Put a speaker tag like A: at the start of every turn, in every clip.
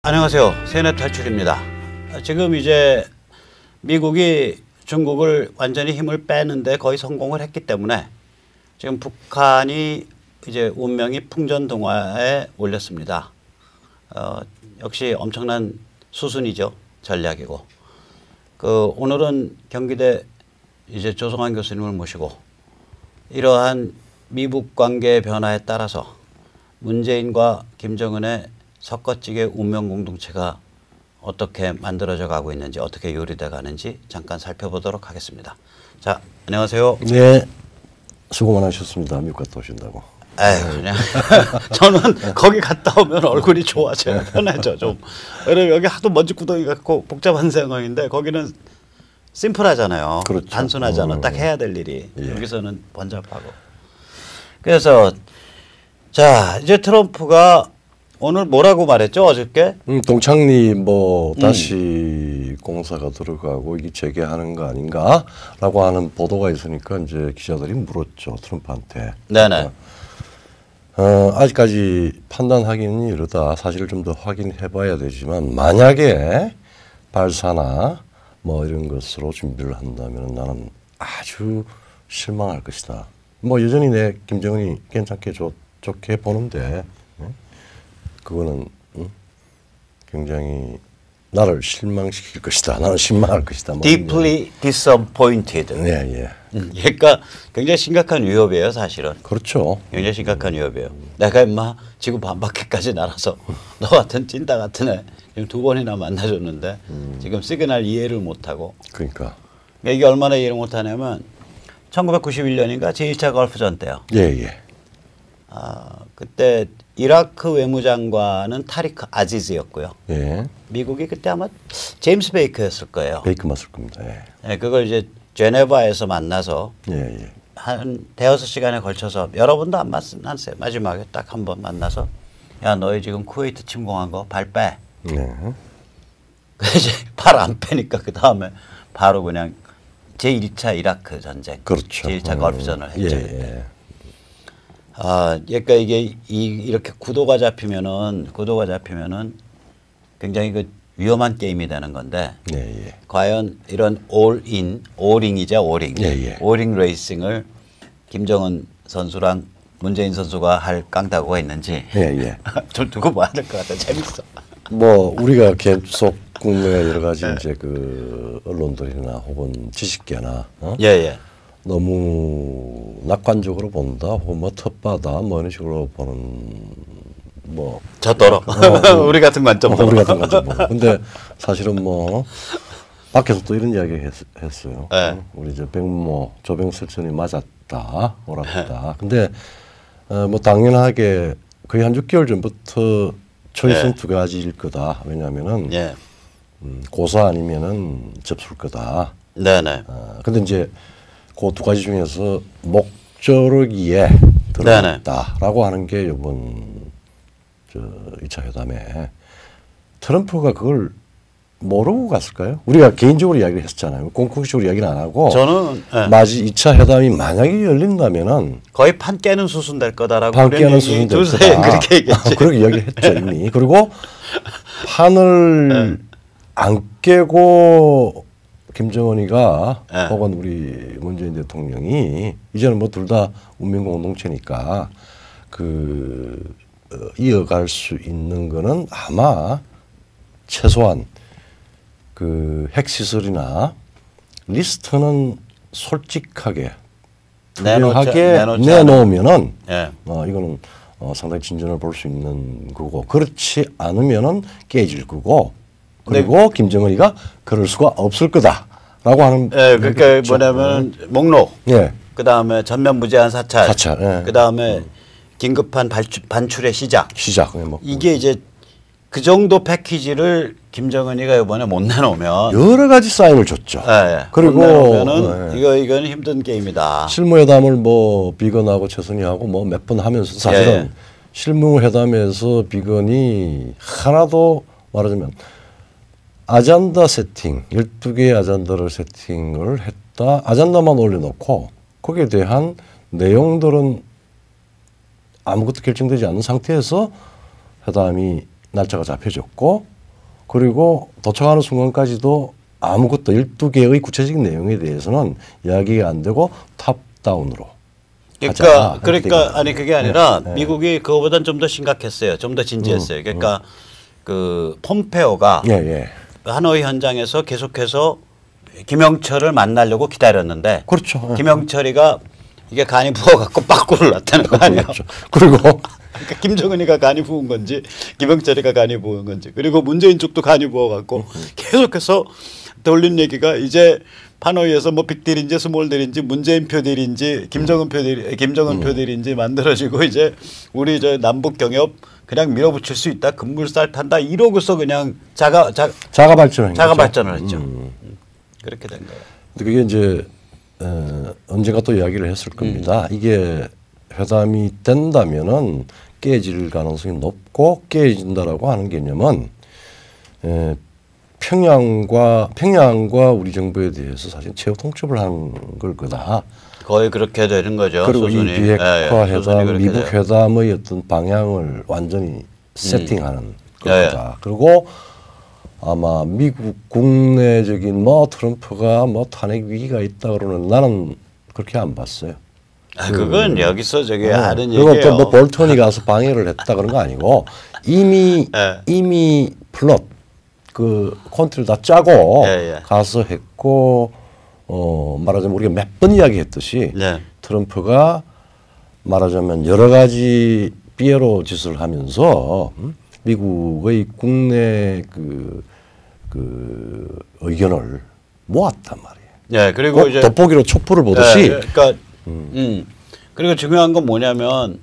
A: 안녕하세요. 세뇌 탈출입니다. 지금 이제 미국이 중국을 완전히 힘을 빼는데 거의 성공을 했기 때문에 지금 북한이 이제 운명이 풍전등화에 올렸습니다. 역시 엄청난 수순이죠. 전략이고. 오늘은 경기대 이제 조성환 교수님을 모시고 이러한 미북 관계 변화에 따라서 문재인과 김정은의 섞어찌개 운명 공동체가 어떻게 만들어져 가고 있는지, 어떻게 요리돼 가는지 잠깐 살펴보도록 하겠습니다. 자, 안녕하세요.
B: 네, 수고 많으셨습니다. 미국 갔다 오신다고.
A: 에휴, 그냥 저는 거기 갔다 오면 얼굴이 좋아져요. 편해져 좀. 왜냐면 여기 하도 먼지 구덩이 같고 복잡한 상황인데 거기는 심플하잖아요.
B: 그렇죠.
A: 단순하잖아. 딱 해야 될 일이. 예. 여기서는 번잡하고. 그래서 자, 이제 트럼프가 오늘 뭐라고 말했죠, 어저께?
B: 동창리 다시 공사가 들어가고 이게 재개하는 거 아닌가라고 하는 보도가 있으니까 이제 기자들이 물었죠, 트럼프한테.
A: 네네.
B: 아직까지 판단하기는 이르다. 사실 좀 더 확인해봐야 되지만 만약에 발사나 이런 것으로 준비를 한다면 나는 아주 실망할 것이다. 여전히 내 김정은이 괜찮게 좋게 보는데. 그거는 굉장히 나를 실망시킬 것이다. 나는 실망할 것이다.
A: Deeply disappointed.
B: 네, 예.
A: 그러니까 굉장히 심각한 위협이에요, 사실은.
B: 그렇죠.
A: 굉장히 심각한 위협이에요. 내가 임마 지구 반바퀴까지 날아서 너 같은 찐따 같은 애 지금 2번이나 만나줬는데 지금 시그널 이해를 못하고.
B: 그러니까
A: 이게 얼마나 이해를 못하냐면 1991년인가 제1차 걸프전 때요.
B: 예, 예.
A: 그때 이라크 외무장관은 타리크 아지즈였고요.
B: 예.
A: 미국이 그때 아마 제임스 베이커였을 거예요.
B: 베이커 맞을 겁니다. 예.
A: 네, 그걸 이제 제네바에서 만나서
B: 예.
A: 한 대여섯 시간에 걸쳐서 여러 번도 안 만났어요. 마지막에 딱 한 번 만나서 야, 너희 지금 쿠웨이트 침공한 거 발 빼.
B: 네.
A: 이제 발 안 빼니까 그 다음에 바로 그냥 제1차 이라크 전쟁,
B: 그렇죠.
A: 제1차 걸프전을 했죠.
B: 예.
A: 그러니까 이게 이렇게 구도가 잡히면은 굉장히 그 위험한 게임이 되는 건데.
B: 예.
A: 과연 이런 올링이죠, 올링.
B: 예.
A: 올링 레이싱을 김정은 선수랑 문재인 선수가 할 깡다구가 있는지.
B: 예.
A: 좀 두고 봐야 될 것 같아. 재밌어.
B: 우리가 계속 국내 여러 가지 이제 그 언론들이나 혹은 지식계나
A: 예.
B: 너무 낙관적으로 본다, 혹은 텃밭다, 이런 식으로 보는
A: 저더러 우리 같은 관점으로.
B: 우리 같은 관점으로. 근데 사실은 밖에서 또 이런 이야기 했어요.
A: 네.
B: 우리 백모 조병설전이 맞았다, 옳았다. 근데 당연하게 거의 한 6개월 전부터 초이스는 두 가지일 거다. 왜냐하면은 고사 아니면은 접수일 거다.
A: 네네.
B: 근데 이제 그 두 가지 중에서 목조르기에 들어갔다라고 하는 게 이번 2차 회담에 트럼프가 그걸 모르고 갔을까요? 우리가 개인적으로 이야기를 했었잖아요. 공식적으로 이야기는 안 하고.
A: 저는
B: 2차 회담이 만약에 열린다면은
A: 거의 판 깨는 수순 될 거다라고.
B: 판 깨는 수순 될 거다.
A: 그렇게 얘기했지.
B: 그렇게 이야기를 했죠 이미. 그리고 판을 안 깨고 김정은이가 혹은 우리 문재인 대통령이 이제는 둘 다 운명 공동체니까 이어갈 수 있는 거는 아마 최소한 핵시설이나 리스트는 솔직하게 투명하게 내놓으면은 이거는 상당히 진전을 볼 수 있는 거고, 그렇지 않으면은 깨질 거고, 그리고 김정은이가 그럴 수가 없을 거다라고 하는.
A: 그러니까 뭐냐면 목록. 그 다음에 전면 무제한 사찰. 그 다음에 긴급한 반출의 시작. 이게 이제 그 정도 패키지를 김정은이가 이번에 못 내놓으면
B: 여러 가지 사인을 줬죠.
A: 그리고 못 내놓으면은 이거는 힘든 게임이다.
B: 실무회담을 비건하고 최선희하고 몇 번 하면서 사실은 실무회담에서 비건이 하나도 말하자면 아젠다 세팅, 12개의 아젠다를 세팅을 했다. 아젠다만 올려놓고 거기에 대한 내용들은 아무것도 결정되지 않은 상태에서 회담이 날짜가 잡혀졌고 그리고 도착하는 순간까지도 아무것도 12개의 구체적인 내용에 대해서는 이야기가 안 되고 탑다운으로.
A: 그러니까 아니 그게 아니라 미국이 그거보단 좀 더 심각했어요. 좀 더 진지했어요. 그러니까 그 폼페오가 하노이 현장에서 계속해서 김영철을 만나려고 기다렸는데
B: 그렇죠.
A: 김영철이가 이게 간이 부어갖고 빠꾸를 났다는 거 아니에요. 그렇죠.
B: 그리고
A: 그러니까 김정은이가 간이 부은 건지 김영철이가 간이 부은 건지 그리고 문재인 쪽도 간이 부어갖고 계속해서 돌린 얘기가 이제 하노이에서 뭐 빅딜인지 스몰딜인지 문재인 표딜인지 김정은 표딜인지 만들어지고 이제 우리 저 남북 경협 그냥 밀어붙일 수 있다. 급물살 탄다. 이러고서 그냥 자가 발전을 했죠. 그렇게 된 거예요.
B: 근데 그게 이제 언젠가 또 이야기를 했을 겁니다. 이게 회담이 된다면은 깨질 가능성이 높고 깨진다라고 하는 개념은 평양과 우리 정부에 대해서 사실 최후 통첩을 한 걸 거다.
A: 거의 그렇게 되는 거죠.
B: 그리고
A: 소순이.
B: 이 비핵화 회담, 미국 회담의 어떤 방향을 완전히 세팅하는 거다. 그리고 아마 미국 국내적인 뭐 트럼프가 뭐 탄핵 위기가 있다 그러는 나는 그렇게 안 봤어요.
A: 그건 여기서 저기 하는
B: 얘기예요.
A: 그리고
B: 또 뭐 볼턴이 가서 방해를 했다 그런 거 아니고 이미 플롯 그 콘트를 다 짜고 가서 했고 말하자면 우리가 몇 번 이야기했듯이 트럼프가 말하자면 여러 가지 피에로 짓을 하면서 미국의 국내 그 의견을 모았단 말이에요.
A: 그리고 이제
B: 돋보기로 촛불을 보듯이.
A: 그러니까 그리고 중요한 건 뭐냐면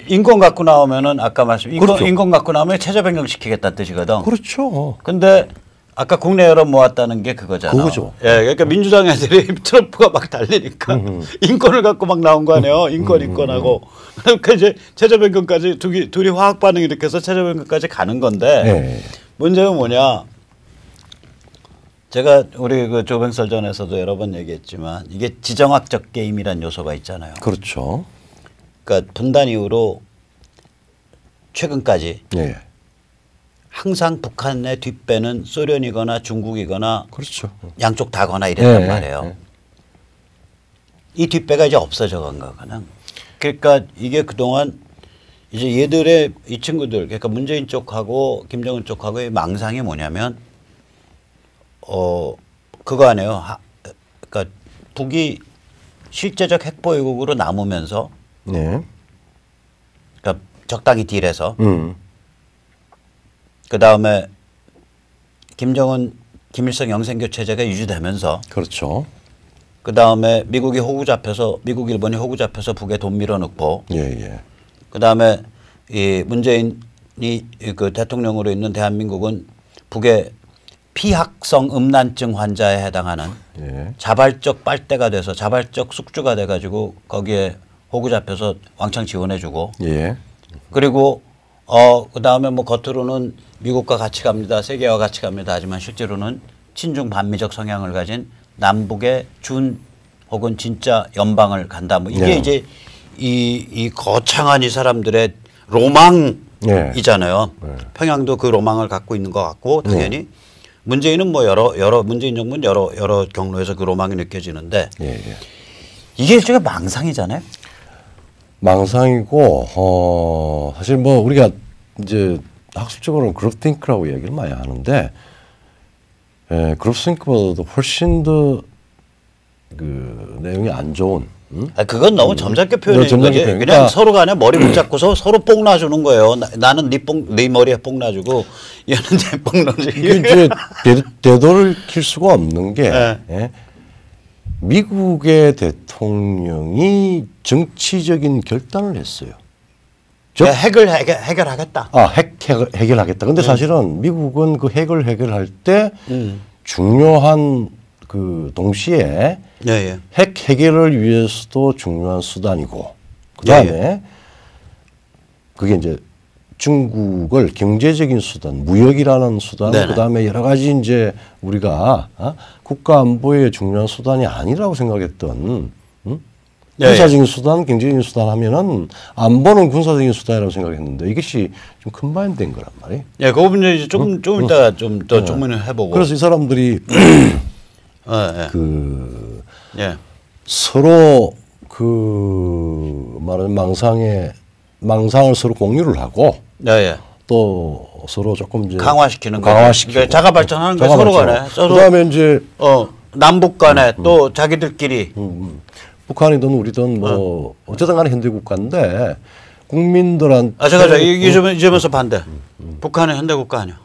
A: 인권 갖고 나오면은 아까 인권 갖고 나오면 체제 변경 시키겠다는 뜻이거든.
B: 그렇죠.
A: 근데 아까 국내 여론 모았다는 게 그거잖아.
B: 그거죠.
A: 그러니까 민주당 애들이 트럼프가 막 달리니까 인권을 갖고 막 나온 거 아니에요. 인권하고. 그러니까 이제 체제 변경까지 둘이 화학 반응이 이렇게 해서 체제 변경까지 가는 건데 문제는 뭐냐. 제가 우리 그 조병설전에서도 여러 번 얘기했지만 이게 지정학적 게임이란 요소가 있잖아요.
B: 그렇죠.
A: 그러니까 분단 이후로 최근까지 항상 북한의 뒷배는 소련이거나 중국이거나
B: 그렇죠.
A: 양쪽 다거나 이랬단 말이에요. 이 뒷배가 이제 없어져 간 거거든. 그러니까 이게 그동안 이제 얘들의 이 친구들 그러니까 문재인 쪽하고 김정은 쪽하고의 망상이 뭐냐면 그거 아니에요. 그러니까 북이 실제적 핵보유국으로 남으면서 그러니까 적당히 딜해서 그 다음에 김정은 김일성 영생교 체제가 유지되면서
B: 그렇죠.
A: 그 다음에 미국이 호구 잡혀서 미국 일본이 호구 잡혀서 북에 돈 밀어넣고 그 다음에 이 문재인이 그 대통령으로 있는 대한민국은 북의 피학성 음란증 환자에 해당하는 자발적 빨대가 돼서 자발적 숙주가 돼가지고 거기에 호구 잡혀서 왕창 지원해주고 그리고 그다음에 뭐 겉으로는 미국과 같이 갑니다. 세계와 같이 갑니다. 하지만 실제로는 친중 반미적 성향을 가진 남북의 준 혹은 진짜 연방을 간다. 뭐 이게 이제 이 거창한 이 사람들의 로망이잖아요. 평양도 그 로망을 갖고 있는 것 같고 당연히 문재인은 뭐 여러 문재인 정부는 여러 경로에서 그 로망이 느껴지는데 이게 일종의 망상이잖아요.
B: 망상이고 사실 뭐 우리가 이제 학술적으로는 그룹띵크라고 얘기를 많이 하는데 그룹띵크보다도 훨씬 더 그 내용이 안 좋은.
A: 그건 너무 점잖게 표현한 거지. 그냥 서로 간에 머리 붙잡고서 서로 뽕 놔주는 거예요. 나는 네 머리에 뽕 놔주고 얘는 내 뽕 놔주고.
B: 이게 이제 되돌릴 수가 없는 게 미국의 대통령이 정치적인 결단을 했어요.
A: 즉 핵을 해결하겠다.
B: 해결하겠다. 근데 사실은 미국은 그 핵을 해결할 때 중요한 그 동시에 핵 해결을 위해서도 중요한 수단이고 그다음에 그게 이제 중국을 경제적인 수단, 무역이라는 수단, 그다음에 여러 가지 이제 우리가 국가 안보의 중요한 수단이 아니라고 생각했던 군사적인 수단, 경제적인 수단 하면은 안보는 군사적인 수단이라고 생각했는데 이것이 좀 컨바인된 거란 말이에요.
A: 예, 그 부분 이제 좀 이따가 좀 더 조문을 해보고.
B: 그래서 이 사람들이 서로 말하는 망상을 서로 공유를 하고 또 서로 조금 이제
A: 강화시키는 거. 그러니까 자가 발전하는 거 서로 간에.
B: 그다음에 이제
A: 남북 간에 또 자기들끼리
B: 북한이든 우리든 뭐 어쨌든 간에 현대 국가인데 국민들한테
A: 제가 이 점에서 반대. 북한은 현대 국가 아니야.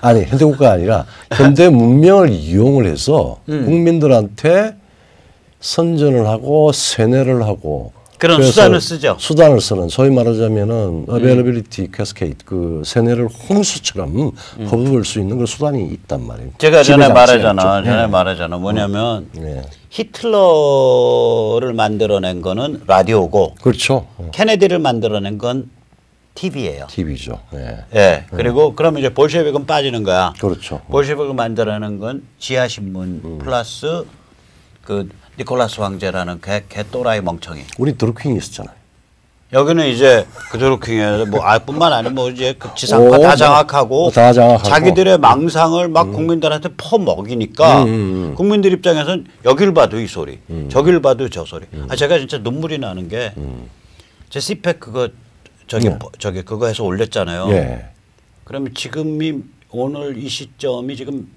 B: 아니 현대 국가가 아니라 현대 문명을 이용을 해서 국민들한테 선전을 하고 세뇌를 하고
A: 그런 수단을 쓰죠.
B: 수단을 쓰는 소위 말하자면은 availability cascade 그 세뇌를 홍수처럼 퍼부을 수 있는 그런 수단이 있단 말이에요.
A: 제가 전에 말하잖아. 뭐냐면 히틀러를 만들어낸 거는 라디오고,
B: 그렇죠.
A: 케네디를 만들어낸 건 TV예요.
B: TV죠.
A: 그리고 그러면 이제 볼셰비크는 빠지는 거야.
B: 그렇죠.
A: 볼셰비크를 만들어낸 건 지하신문 플러스 그 니콜라스 황제라는 개 또라이 멍청이.
B: 우리 드루킹이 있었잖아요.
A: 여기는 이제 그 드루킹에 뭐 뿐만 아니라 뭐 이제 그 지상파 다 장악하고 자기들의 망상을 막 국민들한테 퍼먹이니까 국민들 입장에서는 여길 봐도 이 소리, 저길 봐도 저 소리. 제가 진짜 눈물이 나는 게 제 CPEC 그거 저기 그거 해서 올렸잖아요. 그러면 지금이 오늘 이 시점이 지금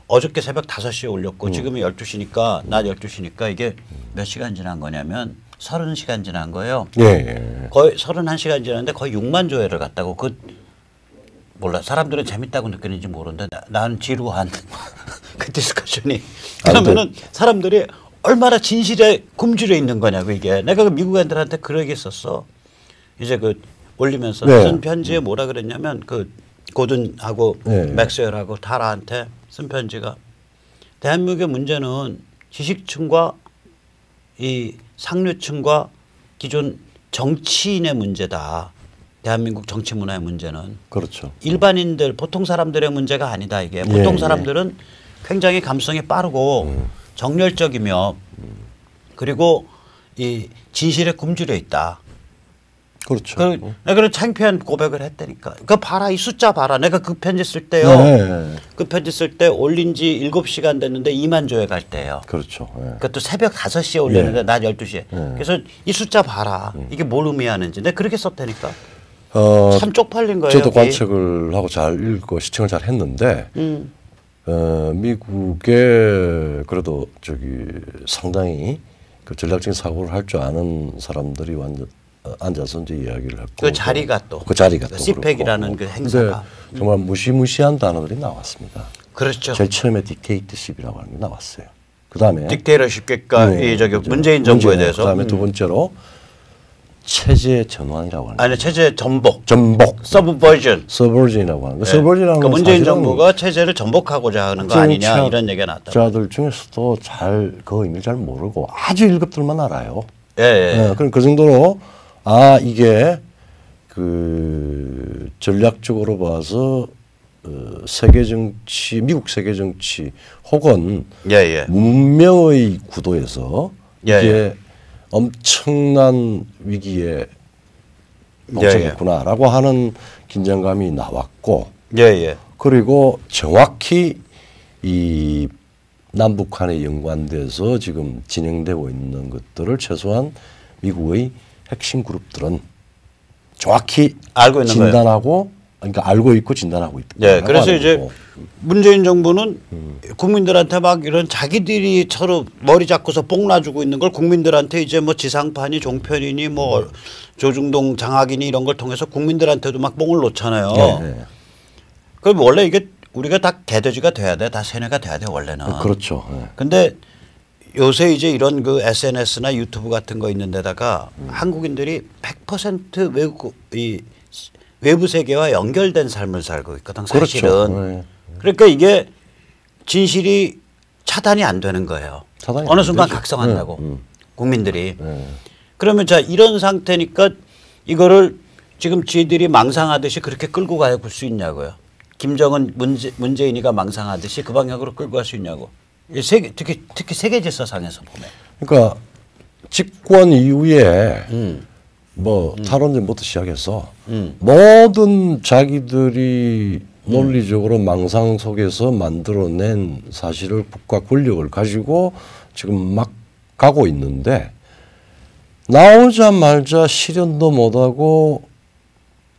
A: 어저께 새벽 5시에 올렸고 지금이 12시니까 낮 12시니까 이게 몇 시간 지난 거냐면 30시간 지난 거예요. 거의 31시간 지났는데 거의 6만 조회를 갔다고. 몰라. 사람들은 재밌다고 느끼는지 모르는데 나는 지루한 그 디스커션이. 그러면은 사람들이 얼마나 진실에 굶주려 있는 거냐고 이게. 내가 그 미국 애들한테 그 얘기했었어. 이제 그 올리면서 쓴 편지에 뭐라 그랬냐면 그 고든하고 맥스웰하고 타라한테 쓴 편지가 대한민국의 문제는 지식층과 이 상류층과 기존 정치인의 문제다. 대한민국 정치 문화의 문제는.
B: 그렇죠.
A: 일반인들 보통 사람들의 문제가 아니다 이게. 보통 사람들은 굉장히 감성이 빠르고 정열적이며 그리고 이 진실에 굶주려 있다.
B: 그렇죠.
A: 그런 창피한 고백을 했다니까. 그 봐라 이 숫자 봐라. 내가 그 편지 쓸 때요. 그 편지 쓸 때 올린 지 7시간 됐는데 2만 조회 갈 때예요.
B: 그렇죠.
A: 그것도 새벽 5시에 올렸는데 낮 12시에. 그래서 이 숫자 봐라. 이게 뭘 의미하는지. 내가 그렇게 썼다니까. 참 쪽팔린 거예요.
B: 저도 관측을 하고 잘 읽고 시청을 잘 했는데 미국에 그래도 상당히 그 전략적인 사고를 할 줄 아는 사람들이 완전 앉아서 이제 이야기를 했고
A: 그 자리가 또 CPEC이라는 그 행사가
B: 정말 무시무시한 단어들이 나왔습니다.
A: 그렇죠.
B: 제일 처음에 딕테이터십이라고 하는 게 나왔어요. 그 다음에
A: 딕테이터십과 문재인 정부에 대해서.
B: 그 다음에 두 번째로 체제 전환이라고 하는.
A: 아니 체제 전복.
B: 서브버전이라고 하는. 서브버전이라는
A: 건 문재인 정부가 체제를 전복하고자 하는 거 아니냐 이런 얘기가 나왔다.
B: 자들 중에서도 그 의미를 잘 모르고 아주 1급들만 알아요. 그럼 그 정도로 이게 그 전략적으로 봐서 세계 정치, 미국 세계 정치 혹은 문명의 구도에서 이게 엄청난 위기에 봉착했구나라고 하는 긴장감이 나왔고, 그리고 정확히 이 남북한에 연관돼서 지금 진행되고 있는 것들을 최소한 미국의 핵심 그룹들은 정확히
A: 알고 있는
B: 진단하고 거예요. 그러니까 알고 있고 진단하고 있다.
A: 그래서 이제 거고. 문재인 정부는 국민들한테 막 이런 자기들이 서로 머리 잡고서 뽕 놔주고 있는 걸 국민들한테 이제 뭐 지상파니 종편이니 뭐 조중동 장학이니 이런 걸 통해서 국민들한테도 막 뽕을 놓잖아요. 그럼 원래 이게 우리가 다 개돼지가 돼야 돼. 다 세뇌가 돼야 돼 원래는.
B: 그렇죠.
A: 근데 요새 이제 이런 그 SNS나 유튜브 같은 거 있는 데다가 한국인들이 100% 외부 세계와 연결된 삶을 살고 있거든 사실은.
B: 그렇죠.
A: 그러니까 이게 진실이 차단이 안 되는 거예요. 어느 순간 각성한다고 국민들이. 그러면 자 이런 상태니까 이거를 지금 지들이 망상하듯이 그렇게 끌고 갈 수 있냐고요. 김정은 문재인이가 망상하듯이 그 방향으로 끌고 갈 수 있냐고. 특히 세계 질서상에서 보면.
B: 그러니까 집권 이후에 뭐 탈원전부터 시작해서 모든 자기들이 논리적으로 망상 속에서 만들어낸 사실을 국가 권력을 가지고 지금 막 가고 있는데 나오자마자 실현도 못하고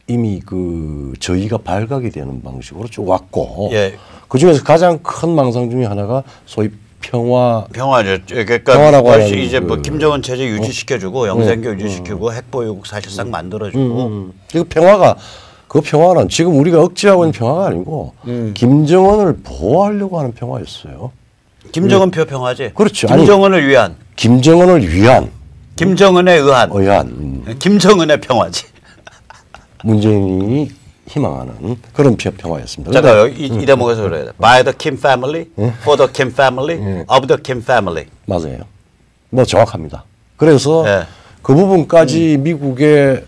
B: 이미 그 저희가 발각이 되는 방식으로 쭉 왔고
A: 예.
B: 그 중에서 가장 큰 망상 중에 하나가 소위
A: 평화죠. 그러니까 이제 뭐 김정은 체제 유지시켜주고 영생교 유지시키고 핵보유국 사실상 만들어주고.
B: 그 평화는 지금 우리가 억지하고 있는 평화가 아니고 김정은을 보호하려고 하는 평화였어요.
A: 김정은표 평화지.
B: 그렇죠.
A: 김정은을 위한.
B: 김정은을 위한.
A: 김정은에 의한. 김정은의 평화지.
B: 문재인이 희망하는 그런 평화였습니다.
A: 제가 이 대목에서 그래요. By the Kim family, for the Kim family, of the Kim family.
B: 맞아요. 뭐 정확합니다. 그래서 그 부분까지 미국의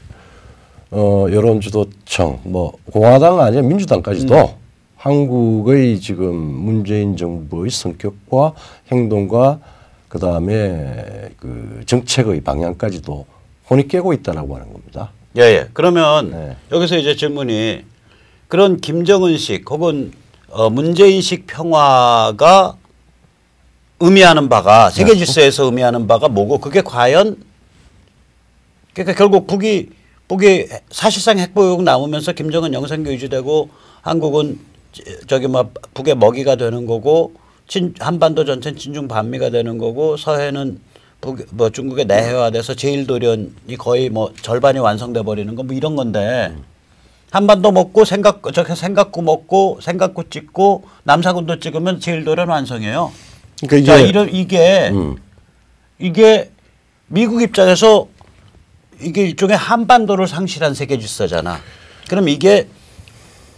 B: 여론주도청, 뭐 공화당 아니야 민주당까지도 한국의 지금 문재인 정부의 성격과 행동과 그 다음에 그 정책의 방향까지도 혼이 깨고 있다라고 하는 겁니다.
A: 예. 그러면 여기서 이제 질문이 그런 김정은식 혹은 문재인식 평화가 의미하는 바가 세계 질서에서 의미하는 바가 뭐고 그게 과연 그러니까 결국 북이 사실상 핵보유국 남으면서 김정은 영생교 유지되고 한국은 저기 뭐 북의 먹이가 되는 거고 한반도 전체는 진중 반미가 되는 거고 서해는 뭐 중국의 내해화돼서 제1도련이 거의 뭐 절반이 완성돼 버리는 거 뭐 이런 건데 한반도 먹고 생각구 먹고 생각구 찍고 남사군도 찍으면 제1도련 완성이에요. 그러니까 이게 미국 입장에서 이게 일종의 한반도를 상실한 세계 질서잖아. 그럼 이게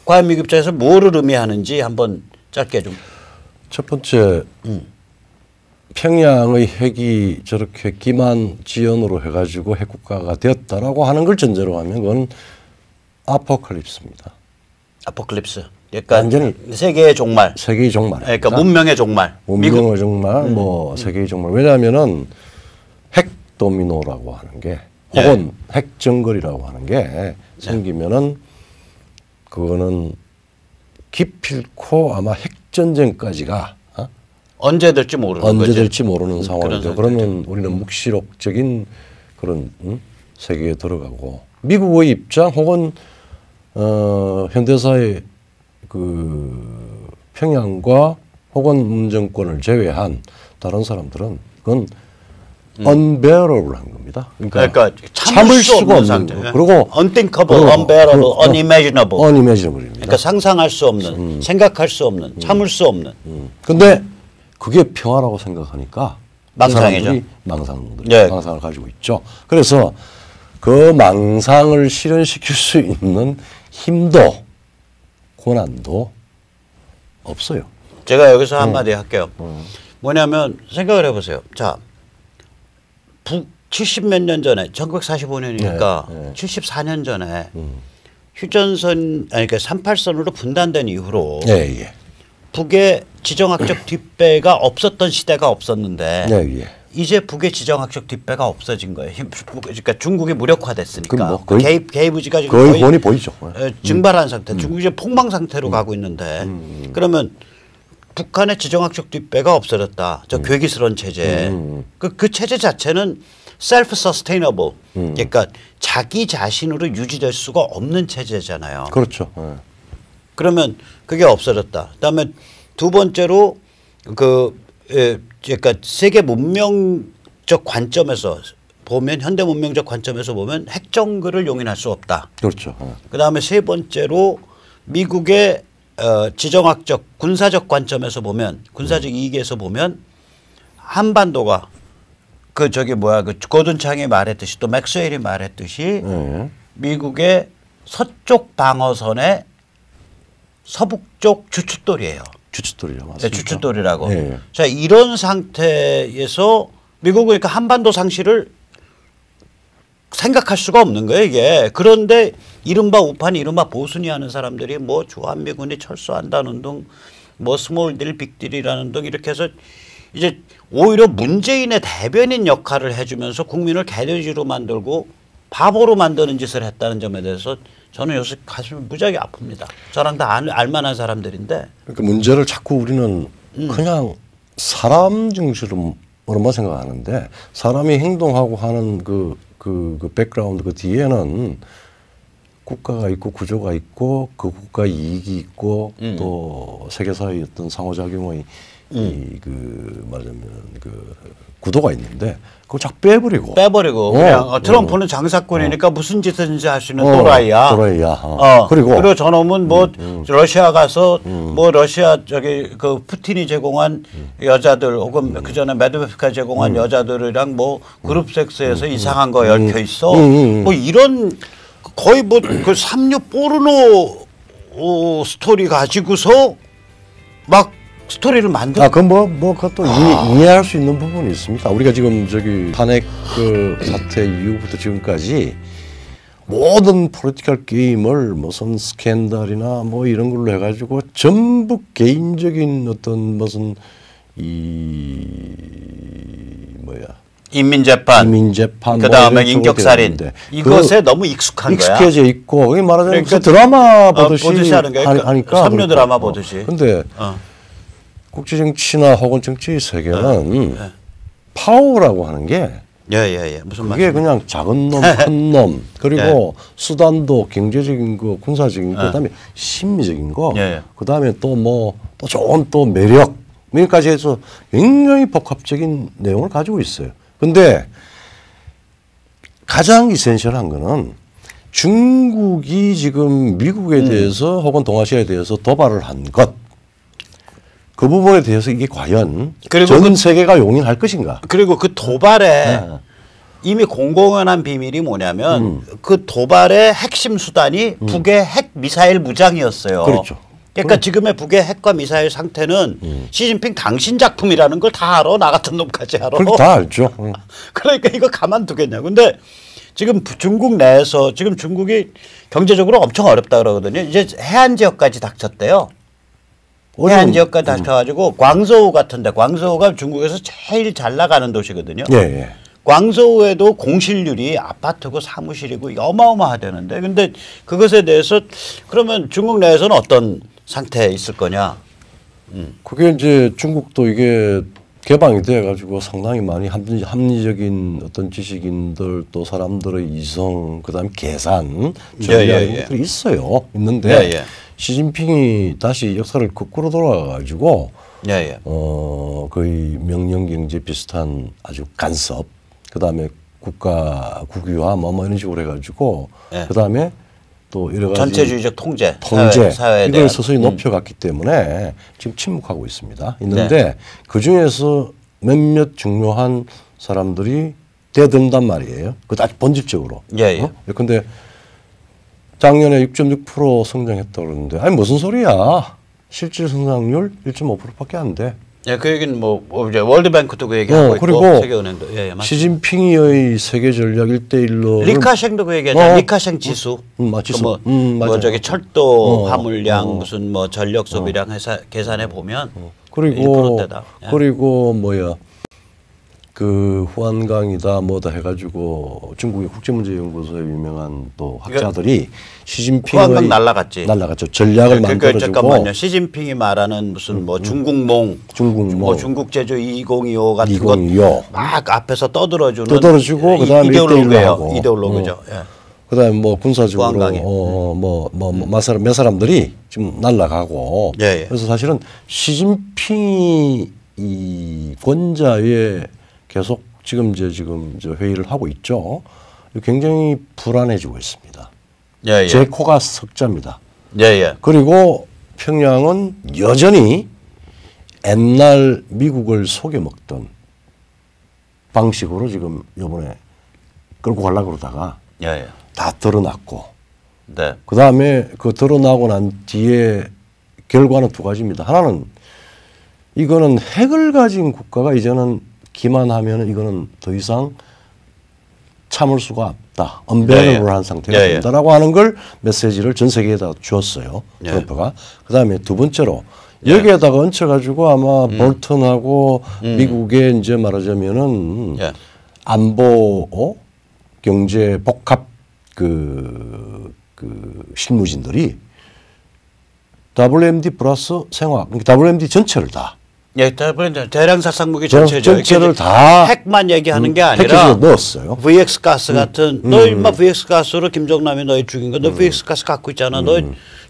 A: 과연 미국 입장에서 뭐를 의미하는지 한번 짧게 좀.
B: 첫 번째 평양의 핵이 저렇게 기만 지연으로 해가지고 핵국가가 되었다라고 하는 걸 전제로 하면 그건 아포칼립스입니다.
A: 아포칼립스. 그러니까 완전히 세계의 종말.
B: 세계의 종말.
A: 그러니까 문명의 종말.
B: 문명의 종말, 뭐 세계의 종말. 왜냐하면은 핵 도미노라고 하는 게 혹은 핵 정글이라고 하는 게 생기면은 그거는 기필코 아마 핵 전쟁까지가
A: 언제 될지 모르는
B: 상황이죠. 그러면 우리는 묵시록적인 그런 세계에 들어가고 미국의 입장 혹은 현대사의 그 평양과 혹은 문정권을 제외한 다른 사람들은 그건 unbearable한 겁니다.
A: 그러니까 참을 수가 없는 상태. 그리고 unthinkable, unbearable, unimaginable입니다. 그러니까 상상할 수 없는, 생각할 수 없는, 참을 수 없는.
B: 근데 그게 평화라고 생각하니까
A: 망상이죠.
B: 망상을 가지고 있죠. 그래서 그 망상을 실현시킬 수 있는 힘도 권한도 없어요.
A: 제가 여기서 한마디 할게요. 뭐냐면 생각을 해보세요. 자, 북 70몇 년 전에 1945년이니까 74년 전에 휴전선 그러니까 38선으로 분단된 이후로 북의 지정학적 뒷배가 없었던 시대가 없었는데 이제 북의 지정학적 뒷배가 없어진 거예요. 그러니까 중국이 무력화됐으니까
B: 뭐
A: 개입 의지가 지금
B: 거의 훤히 보이죠.
A: 증발한 상태. 중국이 이제 폭망 상태로 가고 있는데 그러면 북한의 지정학적 뒷배가 없어졌다. 저 괴기스러운 체제. 그 체제 자체는 self-sustainable. 그러니까 자기 자신으로 유지될 수가 없는 체제잖아요.
B: 그렇죠.
A: 그러면 그게 없어졌다. 그다음에 두 번째로 그러니까 세계 문명적 관점에서 보면 현대 문명적 관점에서 보면 핵정글을 용인할 수 없다.
B: 그렇죠.
A: 그다음에 세 번째로 미국의 지정학적 군사적 관점에서 보면 군사적 이익에서 보면 한반도가 그 고든 창이 말했듯이 또 맥스웰이 말했듯이 미국의 서쪽 방어선의 서북쪽 주춧돌이에요.
B: 주춧돌이죠. 맞습니다.
A: 네, 주춧돌이라고. 자, 이런 상태에서 미국은 그러니까 한반도 상실을 생각할 수가 없는 거예요, 이게. 그런데 이른바 우판, 이른바 보순이 하는 사람들이 뭐 주한미군이 철수한다는 등 뭐 스몰 딜, 빅 딜이라는 등 이렇게 해서 이제 오히려 문재인의 대변인 역할을 해주면서 국민을 개돼지로 만들고 바보로 만드는 짓을 했다는 점에 대해서 저는 요새 가슴이 무지하게 아픕니다. 저랑 다 알만한 사람들인데.
B: 그러니까 문제를 자꾸 우리는 그냥 사람 중심으로만 생각하는데 사람이 행동하고 하는 그 백그라운드 그 뒤에는 국가가 있고 구조가 있고 그 국가 이익이 있고 또 세계사의 어떤 상호작용의 말하자면 그 구도가 있는데 그걸 자꾸 빼버리고
A: 그냥 트럼프는 장사꾼이니까 무슨 짓든지 할 수 있는 또라이야. 그리고 저놈은 뭐 러시아 가서 뭐 러시아 그 푸틴이 제공한 여자들 혹은 그 전에 메드베프가 제공한 여자들이랑 뭐 그룹 섹스에서 이상한 거 얽혀 있어. 뭐 이런 거의 뭐 그 삼류 포르노 스토리 가지고서 막 스토리를 만들어.
B: 그건 그것도 이해할 수 있는 부분이 있습니다. 우리가 지금 탄핵 그 사태 이후부터 지금까지 모든 포리티컬 게임을 무슨 스캔들이나 뭐 이런 걸로 해가지고 전부 개인적인 어떤 무슨 인민재판,
A: 그다음에 인격살인 이것에 너무 익숙한 거야.
B: 익숙해져 있고 그게 말하자면 그러니까 드라마 보듯이
A: 하는 거야.
B: 하니까
A: 삼류 드라마 보듯이.
B: 근데 국제 정치나 혹은 정치의 세계는 파워라고 하는 게
A: 무슨
B: 그게 그냥 작은 놈, 큰 놈, 그리고 수단도 경제적인 거, 군사적인 거, 그다음에 심리적인 거, 그다음에 또 좋은 또 매력, 여기까지 해서 굉장히 복합적인 내용을 가지고 있어요. 근데 가장 이센셜한 거는 중국이 지금 미국에 대해서 혹은 동아시아에 대해서 도발을 한 것, 그 부분에 대해서 이게 과연 전 세계가 용인할 것인가?
A: 그리고 그 도발에 이미 공공연한 비밀이 뭐냐면 그 도발의 핵심 수단이 북의 핵 미사일 무장이었어요.
B: 그렇죠.
A: 그러니까 지금의 북의 핵과 미사일 상태는 시진핑 당신 작품이라는 걸 다 알아. 나 같은 놈까지 알아.
B: 다 알죠.
A: 그러니까 이거 가만두겠냐. 근데 지금 중국 내에서 지금 중국이 경제적으로 엄청 어렵다 그러거든요. 이제 해안 지역까지 닥쳤대요. 해안 지역까지 닥쳐가지고 광저우 같은데, 광저우가 중국에서 제일 잘 나가는 도시거든요. 광저우에도 공실률이 아파트고 사무실이고 어마어마하다는데, 근데 그것에 대해서 그러면 중국 내에서는 어떤 상태에 있을 거냐?
B: 그게 이제 중국도 이게 개방이 돼가지고 상당히 많이 합리적인 어떤 지식인들 또 사람들의 이성 그다음에 계산 전략 이런 것들이 있어요. 있는데 시진핑이 다시 역사를 거꾸로 돌아가가지고 거의 명령경제 비슷한 아주 간섭, 그다음에 국가 국유화 뭐 이런 식으로 해가지고 그다음에 또 여러 가지
A: 전체주의적 통제
B: 사회에 이걸 서서히 높여갔기 때문에 지금 침묵하고 있는데 그 중에서 몇몇 중요한 사람들이 대든단 말이에요. 그것도 아주 본질적으로. 근데 작년에 6.6% 성장했다고 그러는데 아니 무슨 소리야. 실질 성장률 1.5%밖에 안 돼.
A: 그 얘기는 뭐 이제 월드뱅크도 그 얘기하고 있고
B: 그리고
A: 세계은행도
B: 시진핑의 세계 전략 1:1로
A: 리카셴도 그 얘기하잖아요. 리카셴 지수.
B: 지수.
A: 뭐 저기 철도 화물량 무슨 뭐 전력 소비량 계산해 보면
B: 그리고 1%대다. 그리고 그 후한강이다 뭐다 해가지고 중국의 국제문제연구소에 유명한 또 학자들이 시진핑의
A: 후한강 날라갔죠.
B: 전략을 만들어주고.
A: 잠깐만요. 시진핑이 말하는 무슨 뭐 중국몽, 뭐 중국 제조 2025 같은
B: 2025.
A: 것 막 앞에서 떠들어주고
B: 그다음에
A: 이데올로그죠.
B: 그다음에 뭐 군사적으로 몇 사람들이 지금 날라가고. 그래서 사실은 시진핑이 이 권좌에 계속 지금 회의를 하고 있죠. 굉장히 불안해지고 있습니다. 제 코가 석자입니다. 그리고 평양은 여전히 옛날 미국을 속여먹던 방식으로 지금 이번에 끌고 가려고 그러다가 다 드러났고 그다음에 그 드러나고 난 뒤에 결과는 두 가지입니다. 하나는 이거는 핵을 가진 국가가 이제는 기만하면 이거는 더 이상 참을 수가 없다. 언베러블한 상태가 된다라고 하는 걸 메시지를 전 세계에다 주었어요. 트럼프가. 그다음에 두 번째로 여기에다가 얹혀가지고 아마 볼턴하고 미국의 이제 말하자면은 안보 경제 복합 그 실무진들이 WMD 플러스 생화, WMD 전체를 다.
A: 예, 대량 살상 무기
B: 전체를 다
A: 핵만 얘기하는 게 아니라
B: 넣었어요.
A: VX 가스 같은 너 인마 VX 가스로 김정남이 너희 죽인 거 너 VX 가스 갖고 있잖아. 너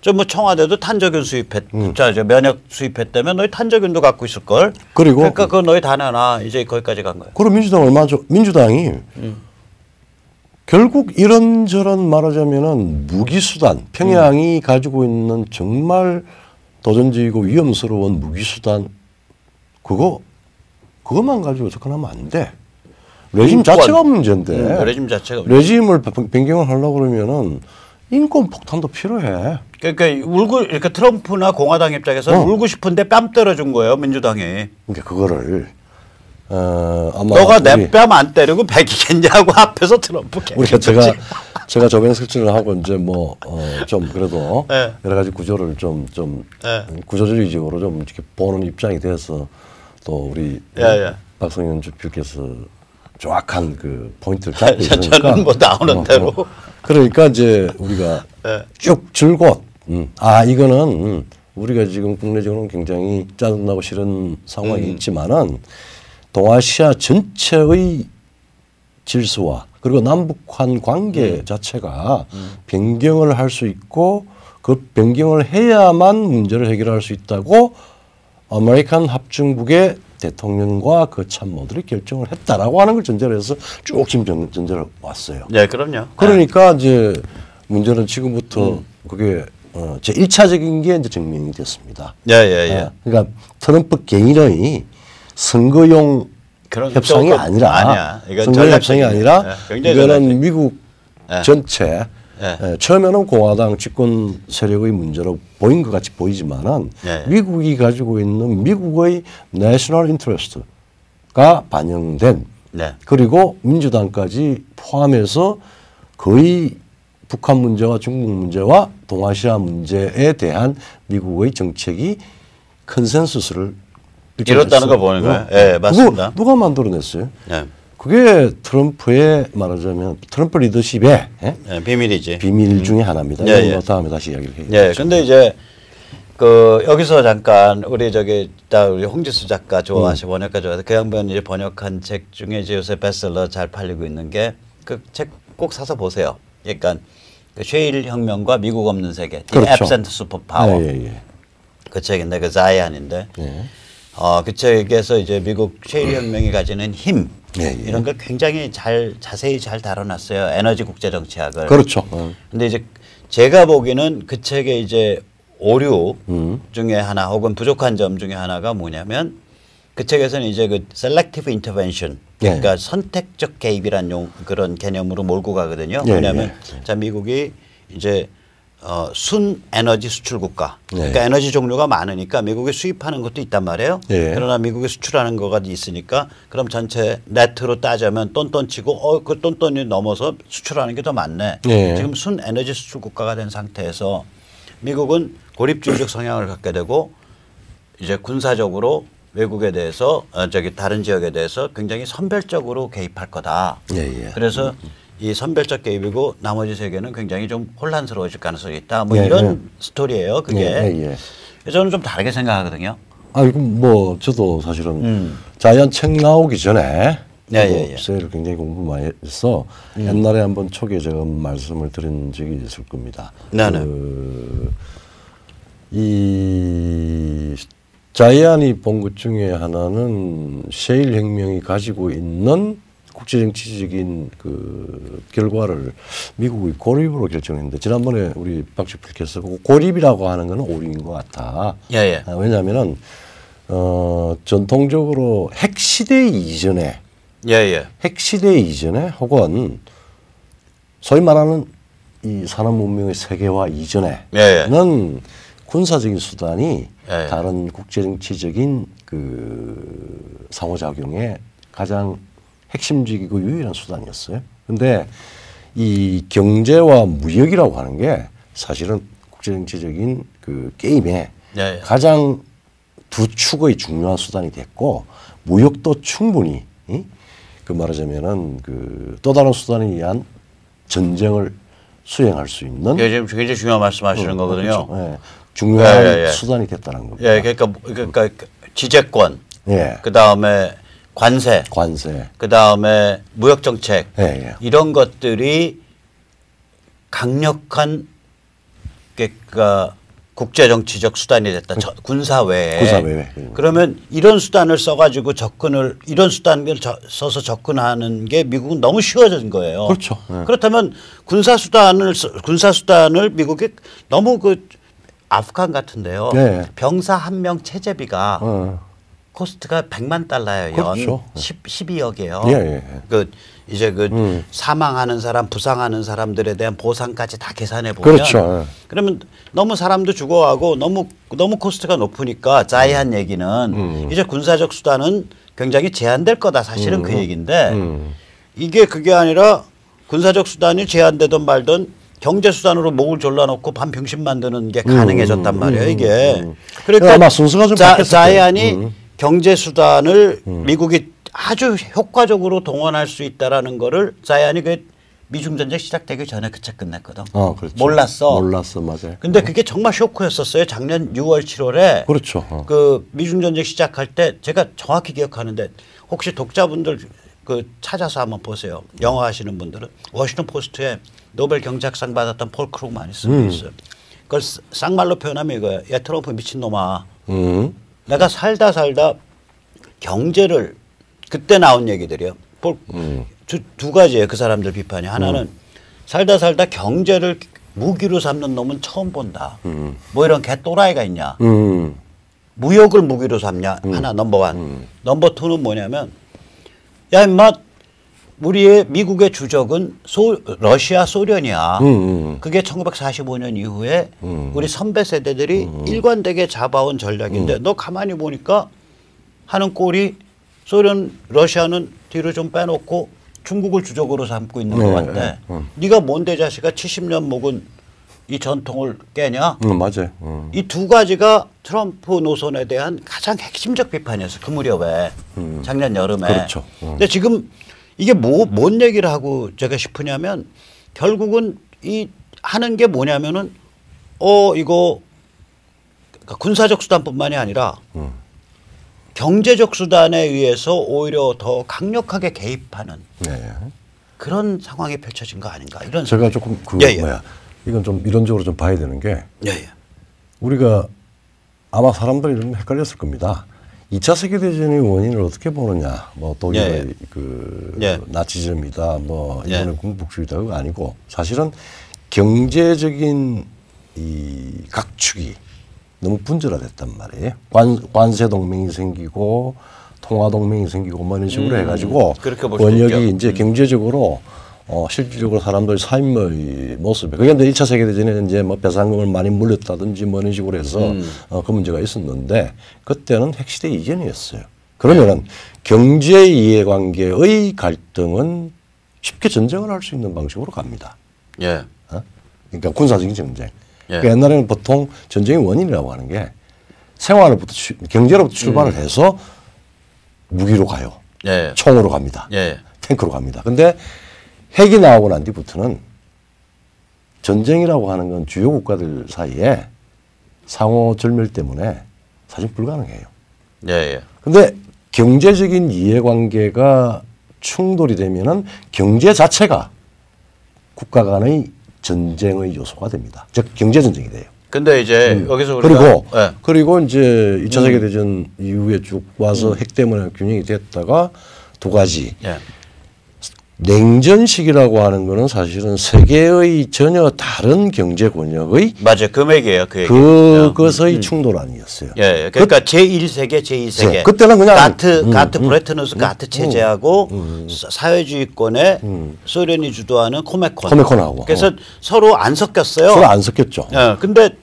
A: 저 뭐 청와대도 탄저균 수입했, 저 면역 수입했다면 너희 탄저균도 갖고 있을 걸.
B: 그리고
A: 그러니까 그거 너희 다 내놔. 이제 거기까지 간 거야.
B: 그럼 민주당 민주당이 결국 이런저런 말하자면은 무기수단, 평양이 가지고 있는 정말 도전적이고 위험스러운 무기수단, 그것만 가지고 접근하면 안 돼. 레짐 자체가 문제인데.
A: 레짐 자체가
B: 레짐을 변경을 하려고 그러면은 인권 폭탄도 필요해.
A: 그러니까 트럼프나 공화당 입장에서는 울고 싶은데 뺨 때려준 거예요, 민주당이.
B: 그러니까 그거를 아마
A: 너가 내 뺨 안 때리고 백이겠냐고 앞에서 트럼프
B: 우리가 제가 조변 설치를 하고 이제 뭐 좀 그래도 여러 가지 구조를 좀 구조주의적으로 좀 이렇게 보는 입장이 돼서 또 우리 박성현 주표께서 정확한 그 포인트를 잡고 있으니까
A: 저는 뭐 나오는 대로
B: 그러니까 이제 우리가 쭉 줄곧 이거는 우리가 지금 국내적으로는 굉장히 짜증나고 싫은 상황이 있지만은 동아시아 전체의 질서와 그리고 남북한 관계 자체가 변경을 할 수 있고 그 변경을 해야만 문제를 해결할 수 있다고 아메리칸 합중국의 대통령과 그 참모들이 결정을 했다라고 하는 걸 전제로 해서 쭉 지금 전제로 왔어요.
A: 네, 그럼요.
B: 그러니까 이제 문제는 지금부터 그게 제 1차적인 게 이제 증명이 됐습니다. 그러니까 트럼프 개인의 선거용 협상이 아니라 선거용 협상이 아니라 이거는 미국 전체 처음에는 공화당 집권 세력의 문제로 보인 것 같이 보이지만은 미국이 가지고 있는 미국의 내셔널 인터레스트가 반영된 그리고 민주당까지 포함해서 거의 북한 문제와 중국 문제와 동아시아 문제에 대한 미국의 정책이 컨센서스를
A: 이뤘다는 거 보는 거예요. 네, 맞습니다.
B: 누가 만들어냈어요? 그게 트럼프의 말하자면 트럼프 리더십의
A: 비밀이지.
B: 비밀 중에 하나입니다. 뭐 다음에 다시 이야기를 해요.
A: 네, 근데 이제 그 여기서 잠깐 우리 우리 홍지수 작가 좋아하시고 번역가 좋아해서 그 양반이 이제 번역한 책 중에 이제 요새 베스트셀러 잘 팔리고 있는 게 그 책 꼭 사서 보세요. 그러니까 그 셰일 혁명과 미국 없는 세계, The Absent Superpower. 그 책인데 그 자이안인데. 그 책에서 이제 미국 셰일 혁명이 가지는 힘 이런 걸 굉장히 자세히 잘 다뤄놨어요. 에너지 국제 정치학을.
B: 그렇죠.
A: 근데 이제 제가 보기에는 그 책의 이제 오류 중에 하나 혹은 부족한 점 중에 하나가 뭐냐면 그 책에서는 이제 그 selective intervention 그러니까 선택적 개입이란 그런 개념으로 몰고 가거든요. 왜냐하면 자 미국이 이제 순 에너지 수출 국가. 그러니까 에너지 종류가 많으니까 미국이 수입하는 것도 있단 말이에요. 그러나 미국이 수출하는 거가 있으니까 그럼 전체 네트로 따지면 똔똔치고 그 똔똔이 넘어서 수출하는 게 더 많네. 지금 순 에너지 수출 국가가 된 상태에서 미국은 고립주의적 성향을 갖게 되고 이제 군사적으로 외국에 대해서 다른 지역에 대해서 굉장히 선별적으로 개입할 거다. 그래서 이 선별적 개입이고 나머지 세계는 굉장히 좀 혼란스러워질 가능성이 있다. 뭐 이런 스토리예요. 그게. 저는 좀 다르게 생각하거든요.
B: 이건 뭐 저도 사실은 자이언 책 나오기 전에 세를 굉장히 공부 많이 해서 옛날에 한번 초기에 제가 말씀을 드린 적이 있을 겁니다. 이 자이언이 본 것 중에 하나는 셰일 혁명이 가지고 있는 국제정치적인 그 결과를 미국의 고립으로 결정했는데 지난번에 우리 박주필께서 고립이라고 하는 것은 오류인 것 같아. 왜냐하면은 전통적으로 핵시대 이전에 핵시대 이전에 혹은 소위 말하는 이 산업문명의 세계화 이전에는 군사적인 수단이 다른 국제정치적인 그 상호작용에 가장 핵심적이고 유일한 수단이었어요. 그런데 이 경제와 무역이라고 하는 게 사실은 국제정치적인 그 게임에 가장 두 축의 중요한 수단이 됐고 무역도 충분히 그 말하자면은 그 또 다른 수단에 의한 전쟁을 수행할 수 있는
A: 지금 굉장히 중요한 말씀하시는 거거든요.
B: 그렇죠. 예. 중요한 수단이 됐다는 겁니다.
A: 예, 그러니까 지재권, 그 다음에 관세, 그 다음에 무역 정책 이런 것들이 강력한 그러니까 국제 정치적 수단이 됐다. 군사 외에. 그러면 이런 수단을 써가지고 이런 수단을 써서 접근하는 게 미국은 너무 쉬워진 거예요.
B: 그렇죠.
A: 그렇다면 군사 수단을 미국이 너무 아프간 같은데요. 병사 한 명 체제비가 코스트가 100만 달러예요.
B: 그렇죠.
A: 연 12억이에요. 이제 사망하는 사람, 부상하는 사람들에 대한 보상까지 다 계산해 보면
B: 그렇죠.
A: 그러면 너무 사람도 죽어가고 너무 코스트가 높으니까 자이한 얘기는 이제 군사적 수단은 굉장히 제한될 거다. 사실은 그 얘기인데 그게 아니라 군사적 수단이 제한되든 말든 경제 수단으로 목을 졸라놓고 반병신 만드는 게 가능해졌단 말이에요. 이게 그러니까
B: 아마 순서가 좀
A: 자이한이 경제 수단을 미국이 아주 효과적으로 동원할 수 있다라는 거를 자이한이 미중 전쟁 시작되기 전에 그 책 끝냈거든.
B: 그렇죠.
A: 몰랐어,
B: 맞아요.
A: 근데 그게 정말 쇼크였었어요. 작년 6월, 7월에.
B: 그렇죠.
A: 그 미중 전쟁 시작할 때 제가 정확히 기억하는데 혹시 독자분들 찾아서 한번 보세요. 영어 하시는 분들은 워싱턴 포스트에 노벨 경제학상 받았던 폴 크루그만이 쓴 게 있어요. 그걸 쌍말로 표현하면 이거예요. 야 트럼프 미친놈아. 내가 살다 경제를 그때 나온 얘기들이요. 두 가지예요. 그 사람들 비판이. 하나는 살다 경제를 무기로 삼는 놈은 처음 본다. 뭐 이런 개또라이가 있냐. 무역을 무기로 삼냐. 하나 넘버1. 넘버2는 뭐냐면 야 임마 우리의 미국의 주적은 러시아 소련이야. 그게 1945년 이후에 우리 선배 세대들이 일관되게 잡아온 전략인데 너 가만히 보니까 하는 꼴이 러시아는 뒤로 좀 빼놓고 중국을 주적으로 삼고 있는 것 같아. 네가 뭔데 자식아 70년 묵은 이 전통을 깨냐?
B: 맞아요.
A: 이 두 가지가 트럼프 노선에 대한 가장 핵심적 비판이었어요. 그 무렵에 작년 여름에.
B: 그렇죠.
A: 근데 지금 이게 뭔 얘기를 하고 제가 싶으냐면 결국은 하는 게 뭐냐면은 이거 군사적 수단뿐만이 아니라 경제적 수단에 의해서 오히려 더 강력하게 개입하는 그런 상황이 펼쳐진 거 아닌가 이런
B: 제가 조금 이건 좀 이론적으로 좀 봐야 되는 게 우리가 아마 사람들이 좀 헷갈렸을 겁니다. 2차 세계대전의 원인을 어떻게 보느냐. 뭐 독일의 나치즘이다. 뭐 일본의 군국주의다. 그거 아니고 사실은 경제적인 이 각축이 너무 분절화됐단 말이에요. 관세 동맹이 생기고 통화 동맹이 생기고 뭐 이런 식으로 해가지고 번역이 이제 경제적으로 실질적으로 사람들 삶의 모습에 그게 이제 1차 세계대전에 이제 뭐 배상금을 많이 물렸다든지 뭐 이런 식으로 해서 그 문제가 있었는데 그때는 핵시대 이전이었어요. 그러면은 경제 이해관계의 갈등은 쉽게 전쟁을 할 수 있는 방식으로 갑니다. 그러니까 군사적인 전쟁. 그러니까 옛날에는 보통 전쟁의 원인이라고 하는 게 생활로부터 경제로부터 출발을 해서 무기로 가요. 총으로 갑니다. 탱크로 갑니다. 근데 핵이 나오고 난 뒤부터는 전쟁이라고 하는 건 주요 국가들 사이에 상호 절멸 때문에 사실 불가능해요. 근데 경제적인 이해관계가 충돌이 되면은 경제 자체가 국가 간의 전쟁의 요소가 됩니다. 즉 경제 전쟁이 돼요.
A: 근데 이제 여기서 우리가
B: 그리고 이제 2차 세계대전 이후에 쭉 와서 핵 때문에 균형이 됐다가 두 가지. 냉전식이라고 하는 거는 사실은 세계의 전혀 다른 경제 권역의
A: 맞아요. 금액이에요.
B: 그것의 충돌 아니었어요.
A: 그러니까 제1세계, 제2세계.
B: 그때는 그냥
A: 가트 브레트너스 가트 체제하고 사회주의권에 소련이 주도하는 코메콘하고. 그래서 서로 안 섞였어요.
B: 서로 안 섞였죠.
A: 근데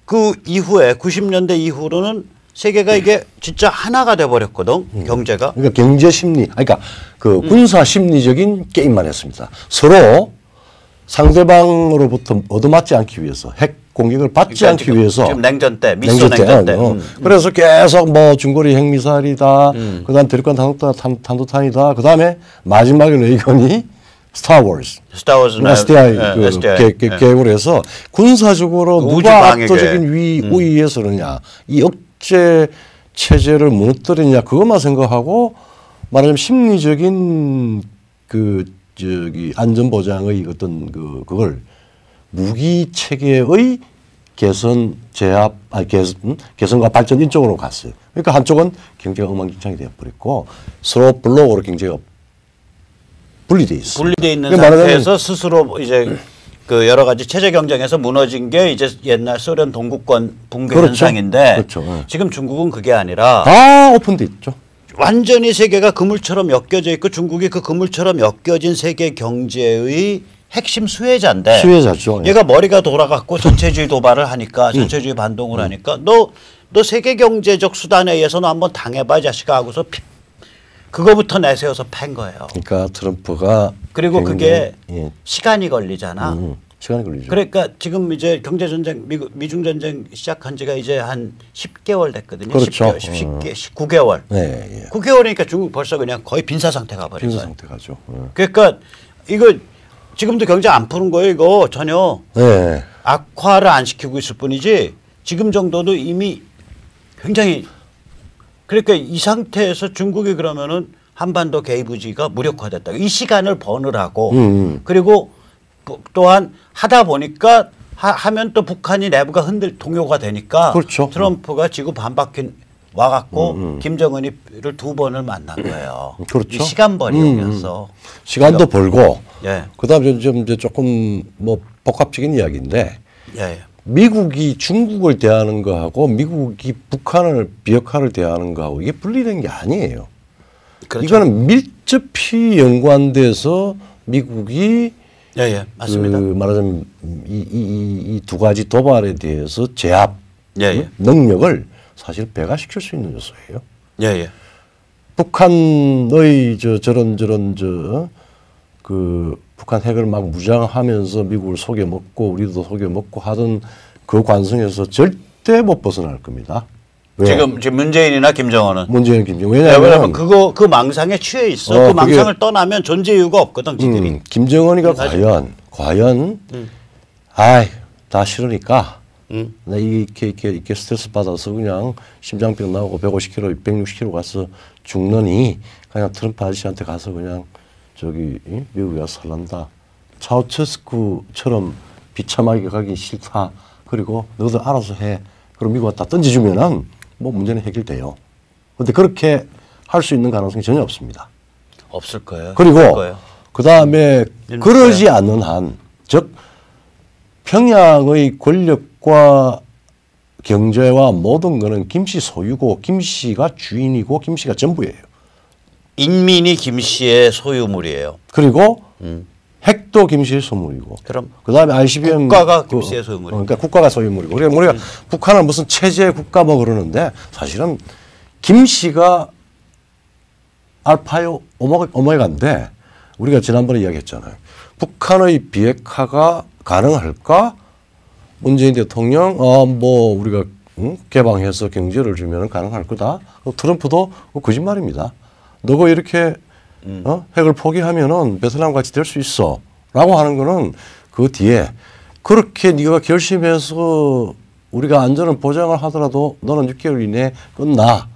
A: 그 이후에 90년대 이후로는 세계가 이게 진짜 하나가 돼버렸거든. 경제가.
B: 그러니까 경제 심리, 그러니까 그 군사 심리적인 게임만 했습니다. 서로 상대방으로부터 얻어맞지 않기 위해서 핵 공격을 받지 않기 위해서
A: 지금 냉전 때 미소 냉전 때
B: 그래서 계속 뭐 중거리 핵미사일이다 그다음 대륙간 탄도탄이다 그다음에 마지막에 레이건이 스타워즈 SDI 계획을 해서 군사적으로 누가 압도적인 우위에 서느냐 이 억제 체제를 무너뜨리냐 그것만 생각하고 말하자면 심리적인 그 저기 안전 보장의 어떤 그걸 무기 체계의 개선 제압 개선과 발전 이쪽으로 갔어요. 그러니까 한쪽은 경제가 엉망진창이 되어버렸고 서로 블록으로 경제가 분리돼 있어요.
A: 분리돼 있는 상태에서 스스로 이제 그 여러 가지 체제 경쟁에서 무너진 게 이제 옛날 소련 동구권 붕괴 현상인데
B: 그렇죠.
A: 지금 중국은 그게 아니라
B: 다 오픈돼 있죠.
A: 완전히 세계가 그물처럼 엮여져 있고 중국이 그 그물처럼 엮여진 세계 경제의 핵심 수혜자인데
B: 수혜자죠.
A: 얘가 머리가 돌아갔고 전체주의 도발을 하니까 전체주의 반동을 하니까 너 세계 경제적 수단에 의해서 너 한번 당해봐 자식아 하고서 그거부터 내세워서 팬 거예요.
B: 그러니까 트럼프가
A: 그리고 그게 시간이 걸리잖아.
B: 시간이 걸리죠.
A: 그러니까 지금 이제 경제전쟁 미중 전쟁 시작한 지가 이제 한 10개월 됐거든요.
B: 그렇죠.
A: 19개월.
B: 네,
A: 9개월이니까 중국 벌써 그냥 거의 빈사 상태 가버린
B: 빈사
A: 거예요.
B: 상태 가죠.
A: 그러니까 이거 지금도 경제 안 푸는 거예요. 이거 전혀 악화를 안 시키고 있을 뿐이지 지금 정도도 이미 굉장히 그러니까 이 상태에서 중국이 그러면은 한반도 개입의지가 무력화됐다. 이 시간을 버느라고 그리고 또한 하다 보니까 하면 또 북한이 내부가 동요가 되니까
B: 그렇죠.
A: 트럼프가 지구 반바퀴 와갖고 김정은이를 2번을 만난 거예요.
B: 그렇죠.
A: 이 시간벌이용이었어.
B: 시간도 벌고
A: 예.
B: 그다음에 좀 이제 조금 뭐 복합적인 이야기인데
A: 예.
B: 미국이 중국을 대하는 거하고 미국이 북한을 비핵화를 대하는 거하고 이게 분리된 게 아니에요. 그렇죠. 이거는 밀접히 연관돼서 미국이
A: 맞습니다.
B: 그 말하자면 이 두 가지 도발에 대해서 제압 능력을 사실 배가시킬 수 있는 요소예요. 북한의 저런 그 북한 핵을 막 무장하면서 미국을 속여먹고 우리도 속여먹고 하던 그 관성에서 절대 못 벗어날 겁니다.
A: 왜? 지금 문재인이나 김정은은.
B: 김정은.
A: 왜냐하면 그 망상에 취해 있어. 그 망상을 떠나면 존재 이유가 없거든. 지들이.
B: 김정은이가 과연 다 싫으니까 나 이렇게 스트레스 받아서 그냥 심장병 나오고 150kg, 160kg 가서 죽느니 그냥 트럼프 아저씨한테 가서 그냥 저기 미국에 가서 살란다. 차우체스쿠처럼 비참하게 가기 싫다. 그리고 너희들 알아서 해. 그럼 미국가 다 던져주면은 뭐 문제는 해결돼요. 그런데 그렇게 할 수 있는 가능성이 전혀 없습니다.
A: 없을 거예요.
B: 그리고 그 다음에 그러지 않는 한, 즉 평양의 권력과 경제와 모든 거는 김씨 소유고 김씨가 주인이고 김씨가 전부예요.
A: 인민이 김씨의 소유물이에요.
B: 그리고 핵도 김씨의 소유물이고.
A: 그럼
B: 그다음에 ICBM
A: 국가가 김씨의 소유물이고.
B: 그러니까 국가가 소유물이고. 그러니까 우리가 북한을 무슨 체제 국가 뭐 그러는데 사실은 김씨가 알파요 오메가인데 우리가 지난번에 이야기했잖아요. 북한의 비핵화가 가능할까? 문재인 대통령 뭐 우리가 개방해서 경제를 주면 가능할 거다. 트럼프도 거짓말입니다. 너가 이렇게 핵을 포기하면은 베트남 같이 될 수 있어. 라고 하는 거는 그 뒤에 그렇게 네가 결심해서 우리가 안전을 보장을 하더라도 너는 6개월 이내에 끝나.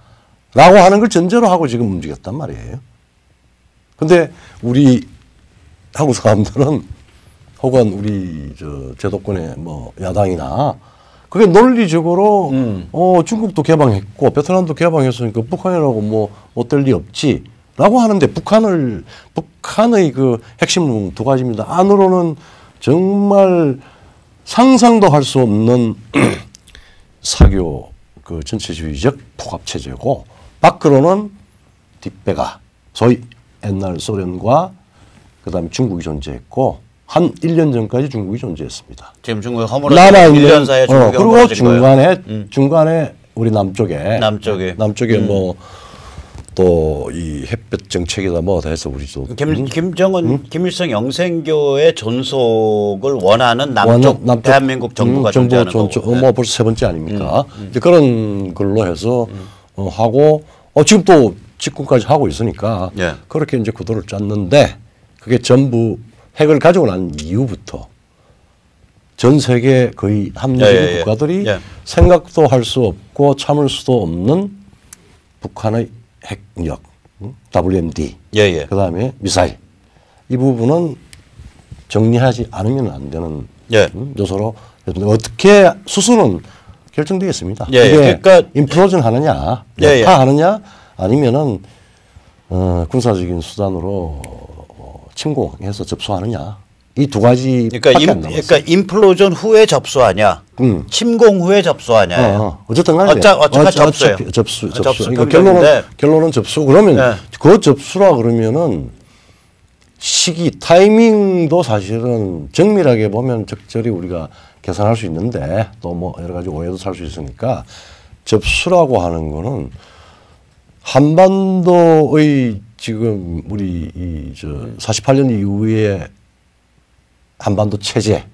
B: 라고 하는 걸 전제로 하고 지금 움직였단 말이에요. 근데 우리 한국 사람들은 혹은 우리 제도권의 뭐 야당이나 그게 논리적으로 중국도 개방했고 베트남도 개방했으니까 북한이라고 뭐 어떨 리 없지. 라고 하는데 북한의 그 핵심은 두 가지입니다. 안으로는 정말 상상도 할 수 없는 사교 그 전체주의적 포갑체제고 밖으로는 뒷배가 소위 옛날 소련과 그다음에 중국이 존재했고 한 1년 전까지 중국이 존재했습니다.
A: 지금 중국이 허물어진 1년 사이에 중국이
B: 그리고 중간에 우리 남쪽에 뭐 또 이 햇볕 정책이다 뭐다 해서 우리도
A: 김정은 김일성 영생교의 존속을 원하는 남쪽 대한민국 정부가 존재하는 거고.
B: 뭐 벌써 세 번째 아닙니까? 이제 그런 걸로 해서 하고 지금 또 집권까지 하고 있으니까
A: 예.
B: 그렇게 이제 구도를 짰는데 그게 전부 핵을 가지고 난 이후부터 전 세계 거의 합리적인 국가들이 생각도 할 수 없고 참을 수도 없는 북한의 핵력, WMD, 그다음에 미사일 이 부분은 정리하지 않으면 안 되는 요소로 어떻게 수순은 결정되겠습니다. 이게 그러니까 인플로전 하느냐, 약화하느냐 아니면은 군사적인 수단으로 침공해서 접수하느냐 이 두 가지.
A: 그러니까 인플로전 후에 접수하냐, 침공 후에 접수하냐.
B: 어쨌든 간에
A: 어차피 접수예요.
B: 접수. 그러니까 결론은 접수. 그러면 그 접수라 그러면은 시기 타이밍도 사실은 정밀하게 보면 적절히 우리가 계산할 수 있는데 또 뭐 여러 가지 오해도 살 수 있으니까 접수라고 하는 거는 한반도의 지금 우리 이 48년 이후에 한반도 체제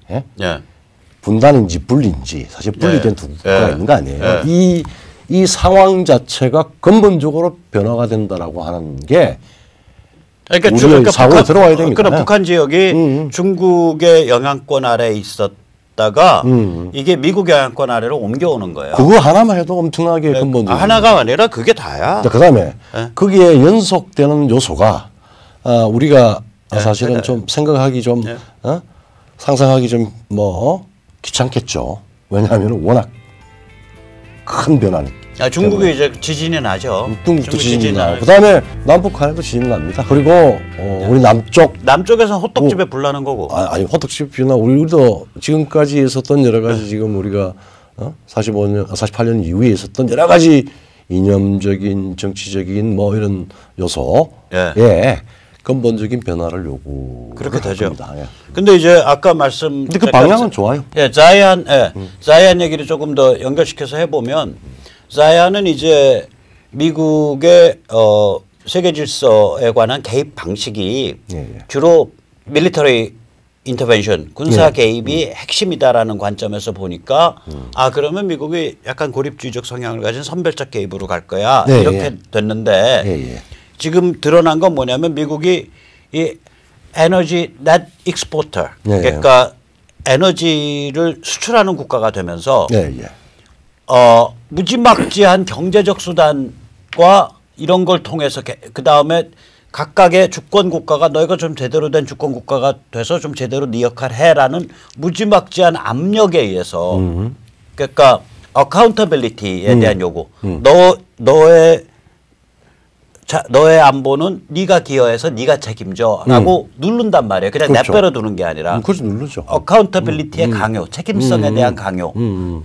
B: 분단인지 분리인지 사실 분리된 두 국가가 있는 거 아니에요. 이 상황 자체가 근본적으로 변화가 된다라고 하는 게 우리의 사고에 들어와야 됩니다.
A: 그럼 북한 지역이 중국의 영향권 아래에 있었다가 이게 미국 영향권 아래로 옮겨오는 거예요.
B: 그거 하나만 해도 엄청나게 근본적인.
A: 하나가 아니라 그게 다야.
B: 그다음에 거기에 연속되는 요소가 우리가 사실은 좀 생각하기 좀 상상하기 좀 뭐 귀찮겠죠. 왜냐하면 워낙 큰 변화는.
A: 중국이 이제 지진이 나죠.
B: 중국도 지진이 나고 그다음에 남북한에도 지진이 납니다. 그리고 우리
A: 남쪽에서는 호떡집에 불 나는 거고.
B: 아니 호떡집이나 우리도 지금까지 있었던 여러 가지 지금 우리가 48년 이후에 있었던 여러 가지 이념적인 정치적인 뭐 이런 요소에 근본적인 변화를
A: 그렇게 되죠.
B: 겁니다.
A: 근데 이제 아까
B: 근데 그 방향은 좋아요.
A: 자이안 얘기를 조금 더 연결시켜서 해보면 자이안은 이제 미국의 세계 질서에 관한 개입 방식이 주로 밀리터리 인터벤션 군사 개입이 핵심이다라는 관점에서 보니까 그러면 미국이 약간 고립주의적 성향을 가진 선별적 개입으로 갈 거야 이렇게 됐는데 지금 드러난 건 뭐냐면 미국이 이 에너지 넷 익스포터 그러니까 에너지를 수출하는 국가가 되면서 무지막지한 경제적 수단과 이런 걸 통해서 그 다음에 각각의 주권 국가가 너희가 좀 제대로 된 주권 국가가 돼서 좀 제대로 네 역할 해라는 무지막지한 압력에 의해서 그러니까 어카운터빌리티에 대한 요구 너의 안보는 네가 기여해서 네가 책임져라고 누른단 말이에요. 그냥 내버려 두는 게 아니라
B: 누르죠.
A: 어카운터빌리티의 강요, 책임성에 대한 강요,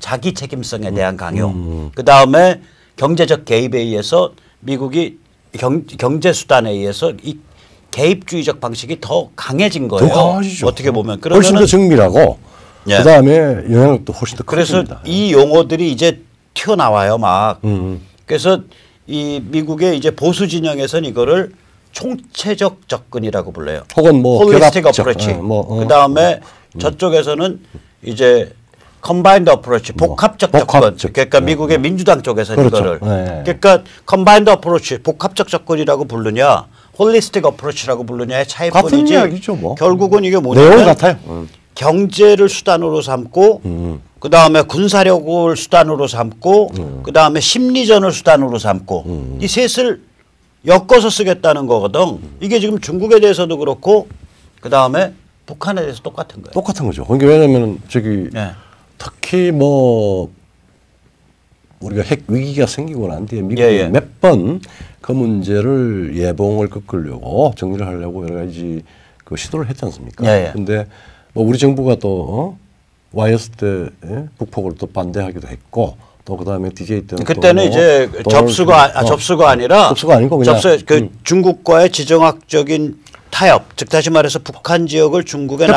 A: 자기 책임성에 대한 강요. 그 다음에 경제적 개입에 의해서 미국이 경제 수단에 의해서 이 개입주의적 방식이 더 강해진 거예요.
B: 더 강하시죠.
A: 어떻게 보면
B: 훨씬 더 정밀하고 그 다음에 영향력도 훨씬 더
A: 크습니다. 그래서 이 용어들이 이제 튀어나와요, 막. 그래서 이 미국의 이제 보수 진영에서는 이거를 총체적 접근이라고 불러요.
B: 혹은 뭐
A: 홀리스틱 어프로치. 그 다음에 저쪽에서는 이제 컴바인드 어프로치, 복합적 접근. 그러니까 미국의 민주당 쪽에서는 이거를. 그러니까 컴바인드 어프로치, 복합적 접근이라고 부르냐, 홀리스틱 어프로치라고 부르냐의 차이뿐이지.
B: 같은 이야기죠, 뭐.
A: 결국은 이게 뭐냐면
B: 내용 같아요.
A: 경제를 수단으로 삼고 그 다음에 군사력을 수단으로 삼고 그 다음에 심리전을 수단으로 삼고 이 셋을 엮어서 쓰겠다는 거거든. 이게 지금 중국에 대해서도 그렇고 그 다음에 북한에 대해서 똑같은 거예요.
B: 똑같은 거죠. 그러니까 왜냐하면 특히 뭐 우리가 핵 위기가 생기고 난 뒤에 미국이 몇 번 그 문제를 예봉을 꺾으려고 정리를 하려고 여러 가지 그 시도를 했지 않습니까? 그런데 뭐 우리 정부가 또 YS 때 북폭을 또 반대하기도 했고 또 그다음에 DJ 때는
A: 그때는 이제 접수가 아니라
B: 접수가 아니고 그냥
A: 중국과의 지정학적인 타협, 즉 다시 말해서 북한 지역을 중국의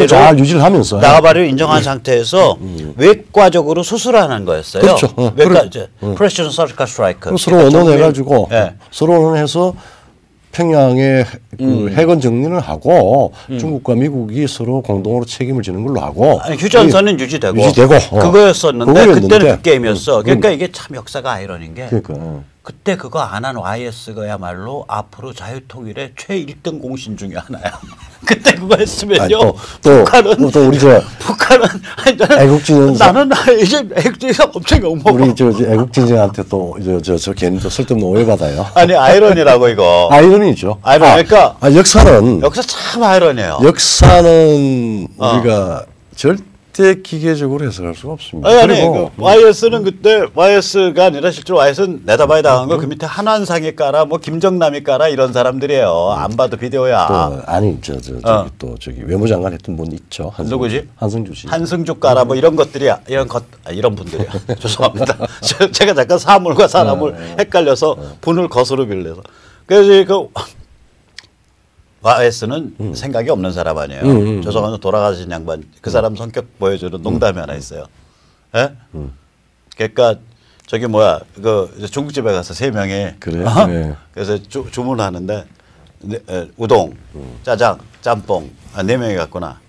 B: 잘 유지를 하면서
A: 나가바리로 인정한 상태에서 외과적으로 수술하는 거였어요.
B: 그렇죠.
A: 외과 프레시전 서지컬 스트라이크.
B: 서로 언론해가지고 서로 언론해서 평양의 그 해건 정리를 하고 중국과 미국이 서로 공동으로 책임을 지는 걸로 하고
A: 휴전선은 유지되고 그거였었는데 그때는 그 게임이었어. 그러니까 이게 참 역사가 아이러니인 게 그때 그거 안 한 YS가야말로 앞으로 자유통일의 최1등 공신 중에 하나야. 그때 그거 했으면요. 북한은
B: 또 우리
A: 북한은
B: 애국진
A: 나는 이제 애국진이가 엄청 욕먹어.
B: 우리 애국진한테 또 저 괜히 또 쓸데없는 오해받아요.
A: 아니 아이러니라고 이거.
B: 아이러니죠.
A: 그러니까
B: 역사는
A: 역사 참 아이러니해요.
B: 역사는 우리가 절대 기계적으로 해석할 수가 없습니다.
A: 아니 그 YS는 그때 YS가 아니라 실제로 YS는 내다봐야 당한 거 그 밑에 한환상이 까라 뭐 김정남이 까라 이런 사람들이에요. 안 봐도 비디오야.
B: 또 아니 저기 외무장관 했던 분 있죠.
A: 누구지?
B: 한승주 씨.
A: 한승주 까라 뭐 이런 것들이야. 이런 분들이야. 죄송합니다. 제가 잠깐 사물과 사람을 헷갈려서 분을 거스로 빌려서. 그래서 그 YS는 생각이 없는 사람 아니에요. 조선에서 돌아가신 양반 그 사람 성격 보여주는 농담이 하나 있어요. 예? 그러니까 저기 뭐야 그 중국집에 가서 3명이
B: 그래.
A: 그래서 주문하는데 우동, 짜장, 짬뽕 4명이 갔구나.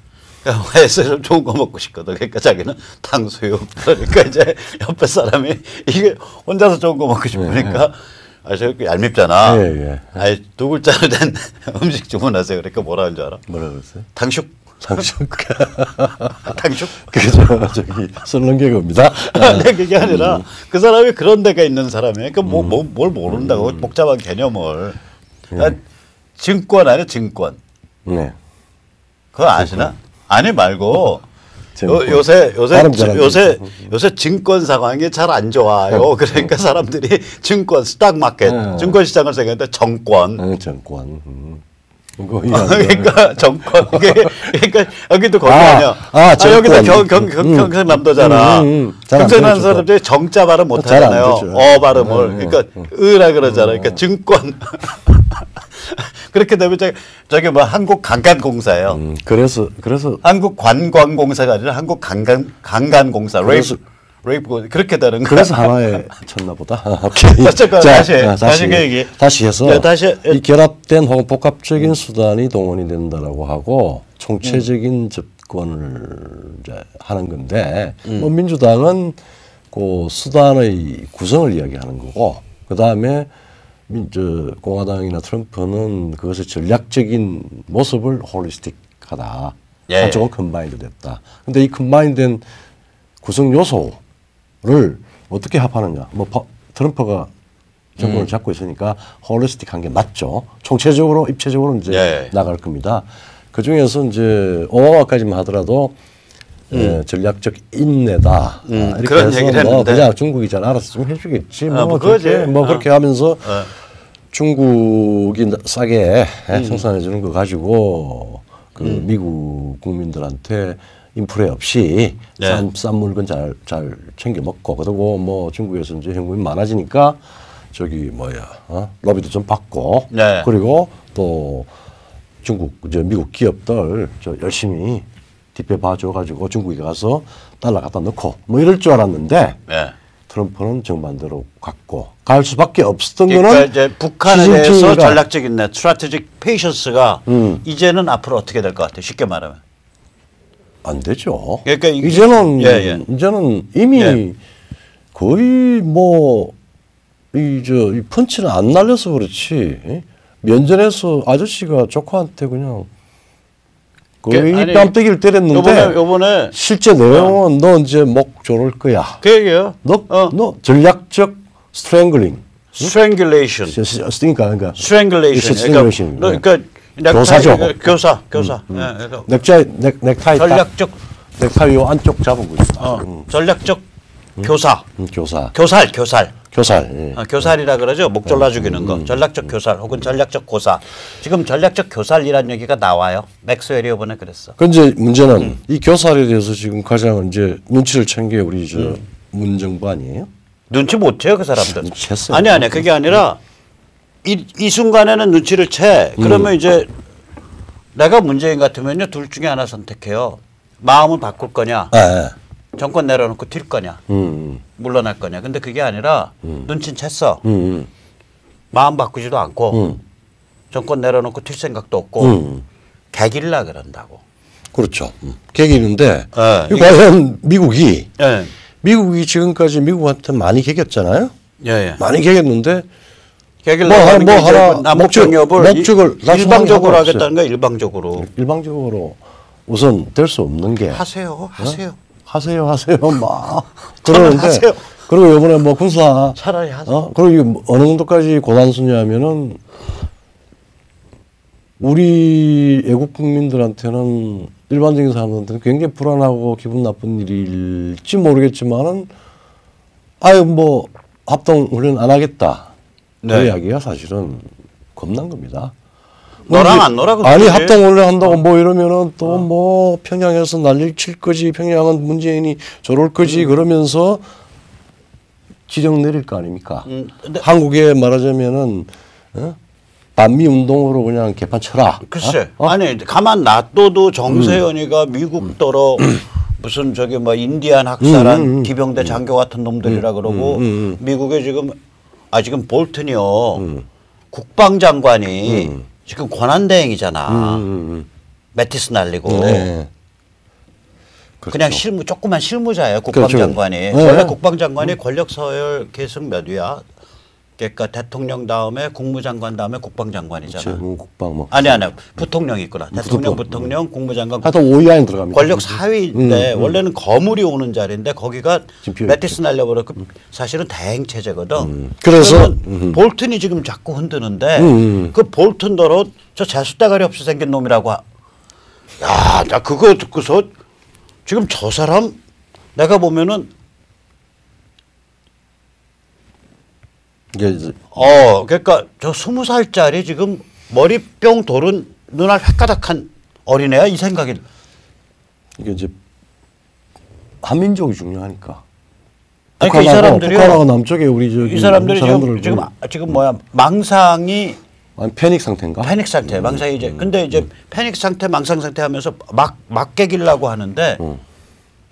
A: 그러니까 YS는 좋은 거 먹고 싶거든. 그러니까 자기는 탕수육. 그러니까 이제 옆에 사람이 이게 혼자서 좋은 거 먹고 싶으니까. 저렇게 얄밉잖아. 아니 2글자로 된 음식 주문하세요. 그러니까 뭐라 하는 줄 알아?
B: 뭐라 그랬어요?
A: 탕슉.
B: 탕슉.
A: 탕슉.
B: 그게 저기 썰렁 개그입니다.
A: 아니 그게 아니라 그 사람이 그런 데가 있는 사람이에요. 그러니까 뭘 모른다고 복잡한 개념을. 증권 아니야 증권.
B: 네.
A: 그거 아시나? 아니 말고. 요새 증권 상황이 잘 안 좋아요. 그러니까 사람들이 증권 스탁마켓 증권 시장을 생각하는데 정권.
B: 정권.
A: 그러니까 정권 그러니까 여기도 거기 아니야. 여기도 경상남도잖아. 경상남 사람들이 정자 발음 못 하잖아요. 발음을. 그러니까 으라 그러잖아. 그러니까 증권. 그렇게 되면 저기 뭐 한국관광공사예요.
B: 그래서
A: 한국관광공사가 아니라 한국관광공사. 레이프 그렇게 되는 거야.
B: 그래서 하나에 쳤나 보다. 오케이.
A: 다시 그 얘기.
B: 다시 해서 이 결합된 혹은 복합적인 수단이 동원이 된다라고 하고 총체적인 접근을 이제 하는 건데 뭐 민주당은 그 수단의 구성을 이야기하는 거고 그 다음에 공화당이나 트럼프는 그것의 전략적인 모습을 홀리스틱하다. 한쪽은 컨바인드 됐다. 근데 이 컨바인드된 구성 요소를 어떻게 합하느냐. 뭐 트럼프가 정권을 잡고 있으니까 홀리스틱한 게 맞죠. 총체적으로 입체적으로 이제 나갈 겁니다. 그 중에서 이제 오바마까지만 하더라도 전략적 인내다. 이렇게
A: 그런
B: 해서
A: 얘기를
B: 뭐
A: 했는데
B: 그냥 중국이 잘 알아서 좀 해주겠지. 그렇게 하면서 중국이 싸게 생산해 주는 거 가지고 그 미국 국민들한테 인플레 없이 싼 물건 잘 챙겨 먹고 그리고 뭐 중국에서 이제 현금이 많아지니까 저기 로비도 좀 받고 그리고 또 미국 기업들 열심히 뒷배 봐줘가지고 중국에 가서 달러 갖다 넣고 뭐 이럴 줄 알았는데 트럼프는 정반대로 갔고 갈 수밖에 없었던
A: 그러니까
B: 거는
A: 이제 북한에 대해서 전략적인 스트래티직 페이션스가 이제는 앞으로 어떻게 될 것 같아요? 쉽게 말하면
B: 안 되죠.
A: 그러니까
B: 이제는 이미 거의 뭐 이 펀치는 안 날려서 그렇지 면전에서 아저씨가 조카한테 그냥 거의 뺨때기를 때렸는데
A: 요번에
B: 실제 내용은 너 이제 목 조를 거야.
A: 그 얘기예요.
B: 너 전략적 스트랭글링.
A: 스트랭글레이션.
B: 그러니까
A: 스트랭글레이션. 그러니까
B: 교사죠.
A: 교사.
B: 넥타이
A: 전략적
B: 넥타이 요 안쪽 잡고 있어.
A: 전략적 교사.
B: 교살.
A: 교살이라 그러죠. 목 졸라 죽이는 거. 전략적 교살 혹은 전략적 고사. 지금 전략적 교살이라는 얘기가 나와요. 맥스웰이 이번에 그랬어.
B: 근데 문제는 이 교살에 대해서 지금 가장 이제 눈치를 챈 게 우리 문정부 아니에요?
A: 눈치 못 채요 그 사람들.
B: 챘어요.
A: 아니 그게 아니라 이 순간에는 눈치를 채. 그러면 이제 내가 문재인 같으면요 둘 중에 하나 선택해요. 마음을 바꿀 거냐, 정권 내려놓고 튈 거냐, 물러날 거냐. 근데 그게 아니라 눈치는 챘어. 마음 바꾸지도 않고 정권 내려놓고 튈 생각도 없고 개길라 그런다고.
B: 그렇죠. 개기는데 과연 미국이 지금까지 미국한테 많이 개겼잖아요. 많이 개겼는데 뭐 하나 목적을
A: 일방적으로 하겠다는 거야. 일방적으로
B: 우선 될 수 없는 게
A: 하세요
B: 막 그러는데 그리고 이번에 뭐 군사
A: 차라리 하세요.
B: 그리고 어느 정도까지 고난수냐면은 우리 애국 국민들한테는 일반적인 사람들한테는 굉장히 불안하고 기분 나쁜 일일지 모르겠지만은 아유 뭐 합동 훈련 안 하겠다. 그 이야기가 사실은 겁난 겁니다.
A: 너랑 안 놀아.
B: 아니 합동 훈련 한다고 뭐 이러면은 또 뭐 평양에서 난리를 칠 거지. 평양은 문재인이 저럴 거지. 그러면서 지령 내릴 거 아닙니까? 한국에 말하자면은 반미 운동으로 그냥 개판 쳐라.
A: 글쎄. 아니 가만 놔둬도 정세현이가 미국더러 무슨 저기 뭐 인디안 학살한 기병대 장교 같은 놈들이라 그러고 미국에 지금 볼튼이요. 국방장관이 지금 권한대행이잖아. 매티스 날리고. 그냥 조그만 실무자예요. 국방장관이.
B: 그렇죠.
A: 원래 국방장관이 권력 서열 계승 몇 위야? 그러니까 대통령 다음에 국무장관 다음에 국방장관이잖아.
B: 그렇죠. 국방 뭐.
A: 아니 부통령이 있구나. 대통령, 부통령, 국무장관.
B: 하여튼 5위 안에 들어갑니다.
A: 권력 4위인데 원래는 거물이 오는 자리인데 거기가 매티스 날려버렸고 사실은 대행 체제거든.
B: 그래서
A: 볼튼이 지금 자꾸 흔드는데 그 볼튼더러 저 재수대가리 없이 생긴 놈이라고. 야, 나 그거 듣고서 지금 저 사람 내가 보면은 그러니까 저 20살짜리 지금 머리병 돌은 눈알 획가닥한 어린애야 이 생각이.
B: 이게 이제 한민족이 중요하니까.
A: 그러니까 이 사람들이
B: 북한하고 남쪽에 우리 저기
A: 이 사람들이 지금 뭐야 망상이
B: 패닉 상태인가?
A: 패닉 상태. 망상이 이제 근데 이제 패닉 상태, 망상 상태 하면서 막 개기려고 하는데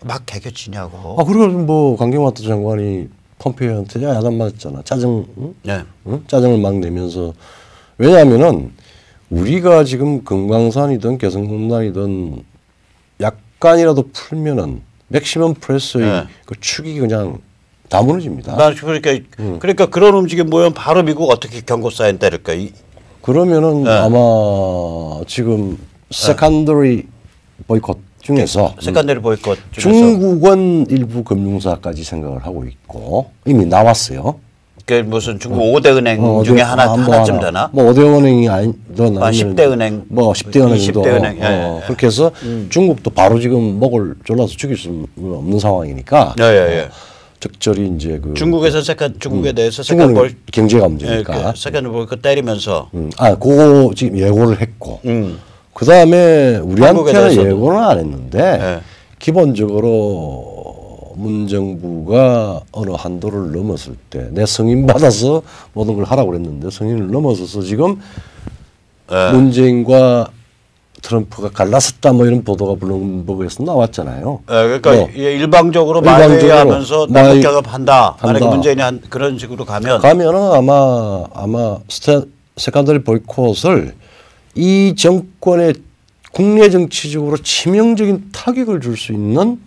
A: 막 개겨지냐고.
B: 그리고 뭐 강경화도 장관이 폼페이오한테 야단 맞았잖아. 짜증을 막 내면서. 왜냐하면은 우리가 지금 금강산이든 개성공단이든 약간이라도 풀면은 맥시멈 프레스의 그 축이 그냥 다 무너집니다.
A: 그러니까 그런 움직임 보면 바로 미국 어떻게 경고 사인 때릴까?
B: 그러면은 아마 지금 세컨더리 보이콧 중에서
A: 세컨더리 보이콧 중에서
B: 중국은 일부 금융사까지 생각을 하고 있고 이미 나왔어요.
A: 그 무슨 중국 5대 은행 중에 하나쯤 되나?
B: 뭐 5대 은행이 아니던
A: 10대 은행,
B: 뭐 10대 은행도
A: 20대 은행.
B: 그렇게 해서 중국도 바로 지금 목을 졸라서 죽일 수 없는 상황이니까. 적절히 이제 그
A: 중국에서 중국에 대해서
B: 중국은 경제가 문제니까
A: 세컨드 보이콧 때리면서
B: 그거 지금 예고를 했고. 그 다음에 우리한테는 예고는 안 했는데 기본적으로 문정부가 어느 한도를 넘었을 때 내 승인 받아서 모든 걸 하라고 그랬는데 승인을 넘어서서 지금 문재인과 트럼프가 갈라섰다 뭐 이런 보도가 블룸버그에서 나왔잖아요.
A: 그러니까 일방적으로 말회하면서 남북 경합한다. 만약에 문재인이 그런 식으로 가면은
B: 아마 세컨더리 보이콧을 이 정권의 국내 정치적으로 치명적인 타격을 줄 수 있는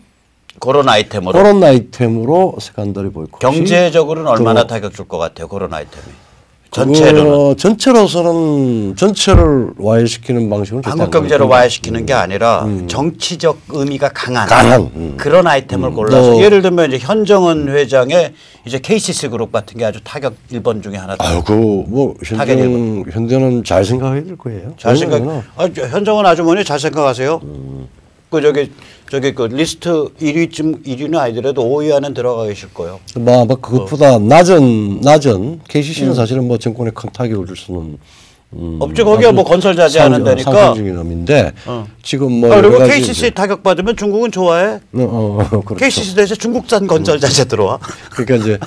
A: 그런 아이템으로
B: 세컨더리 보이콧.
A: 경제적으로는 얼마나 타격 줄 것 같아요. 그런 아이템이.
B: 전체를 와해시키는 방식은
A: 한국 경제를 와해시키는 게 아니라 정치적 의미가 강한 그런 아이템을 골라서 예를 들면 이제 현정은 회장의 이제 KCC 그룹 같은 게 아주 타격 1번 중에 하나.
B: 뭐 현대는 잘 생각해야 될 거예요.
A: 현정은 아주머니 잘 생각하세요. 저기 그 리스트 1위는 아니더라도 5위 안에 들어가 계실 거예요.
B: 그것보다 낮은 KCC는 사실은 뭐 정권에 큰 타격을 줄 수는
A: 없죠. 거기가 뭐 건설 자재하는 데니까.
B: 상징적인 의미인데 지금 뭐
A: 그리고 KCC 타격 받으면 중국은 좋아해.
B: 그렇죠.
A: KCC 대신 중국산 건설 자재 들어와.
B: 그러니까 이제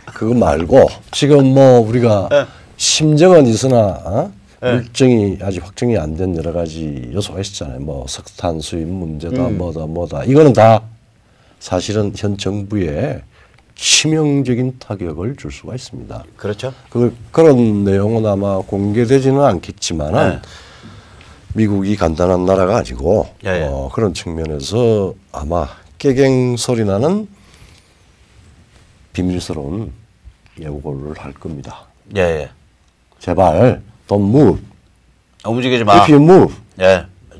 B: 그거 말고 지금 뭐 우리가 심정은 있으나 물증이 아직 확정이 안 된 여러 가지 요소가 있었잖아요. 뭐 석탄 수입 문제다, 뭐다. 이거는 다 사실은 현 정부에 치명적인 타격을 줄 수가 있습니다.
A: 그렇죠.
B: 그런 내용은 아마 공개되지는 않겠지만은 미국이 간단한 나라가 아니고 그런 측면에서 아마 깨갱 소리 나는 비밀스러운 예고를 할 겁니다. 제발 don't move.
A: 움직이지 마.
B: If you move.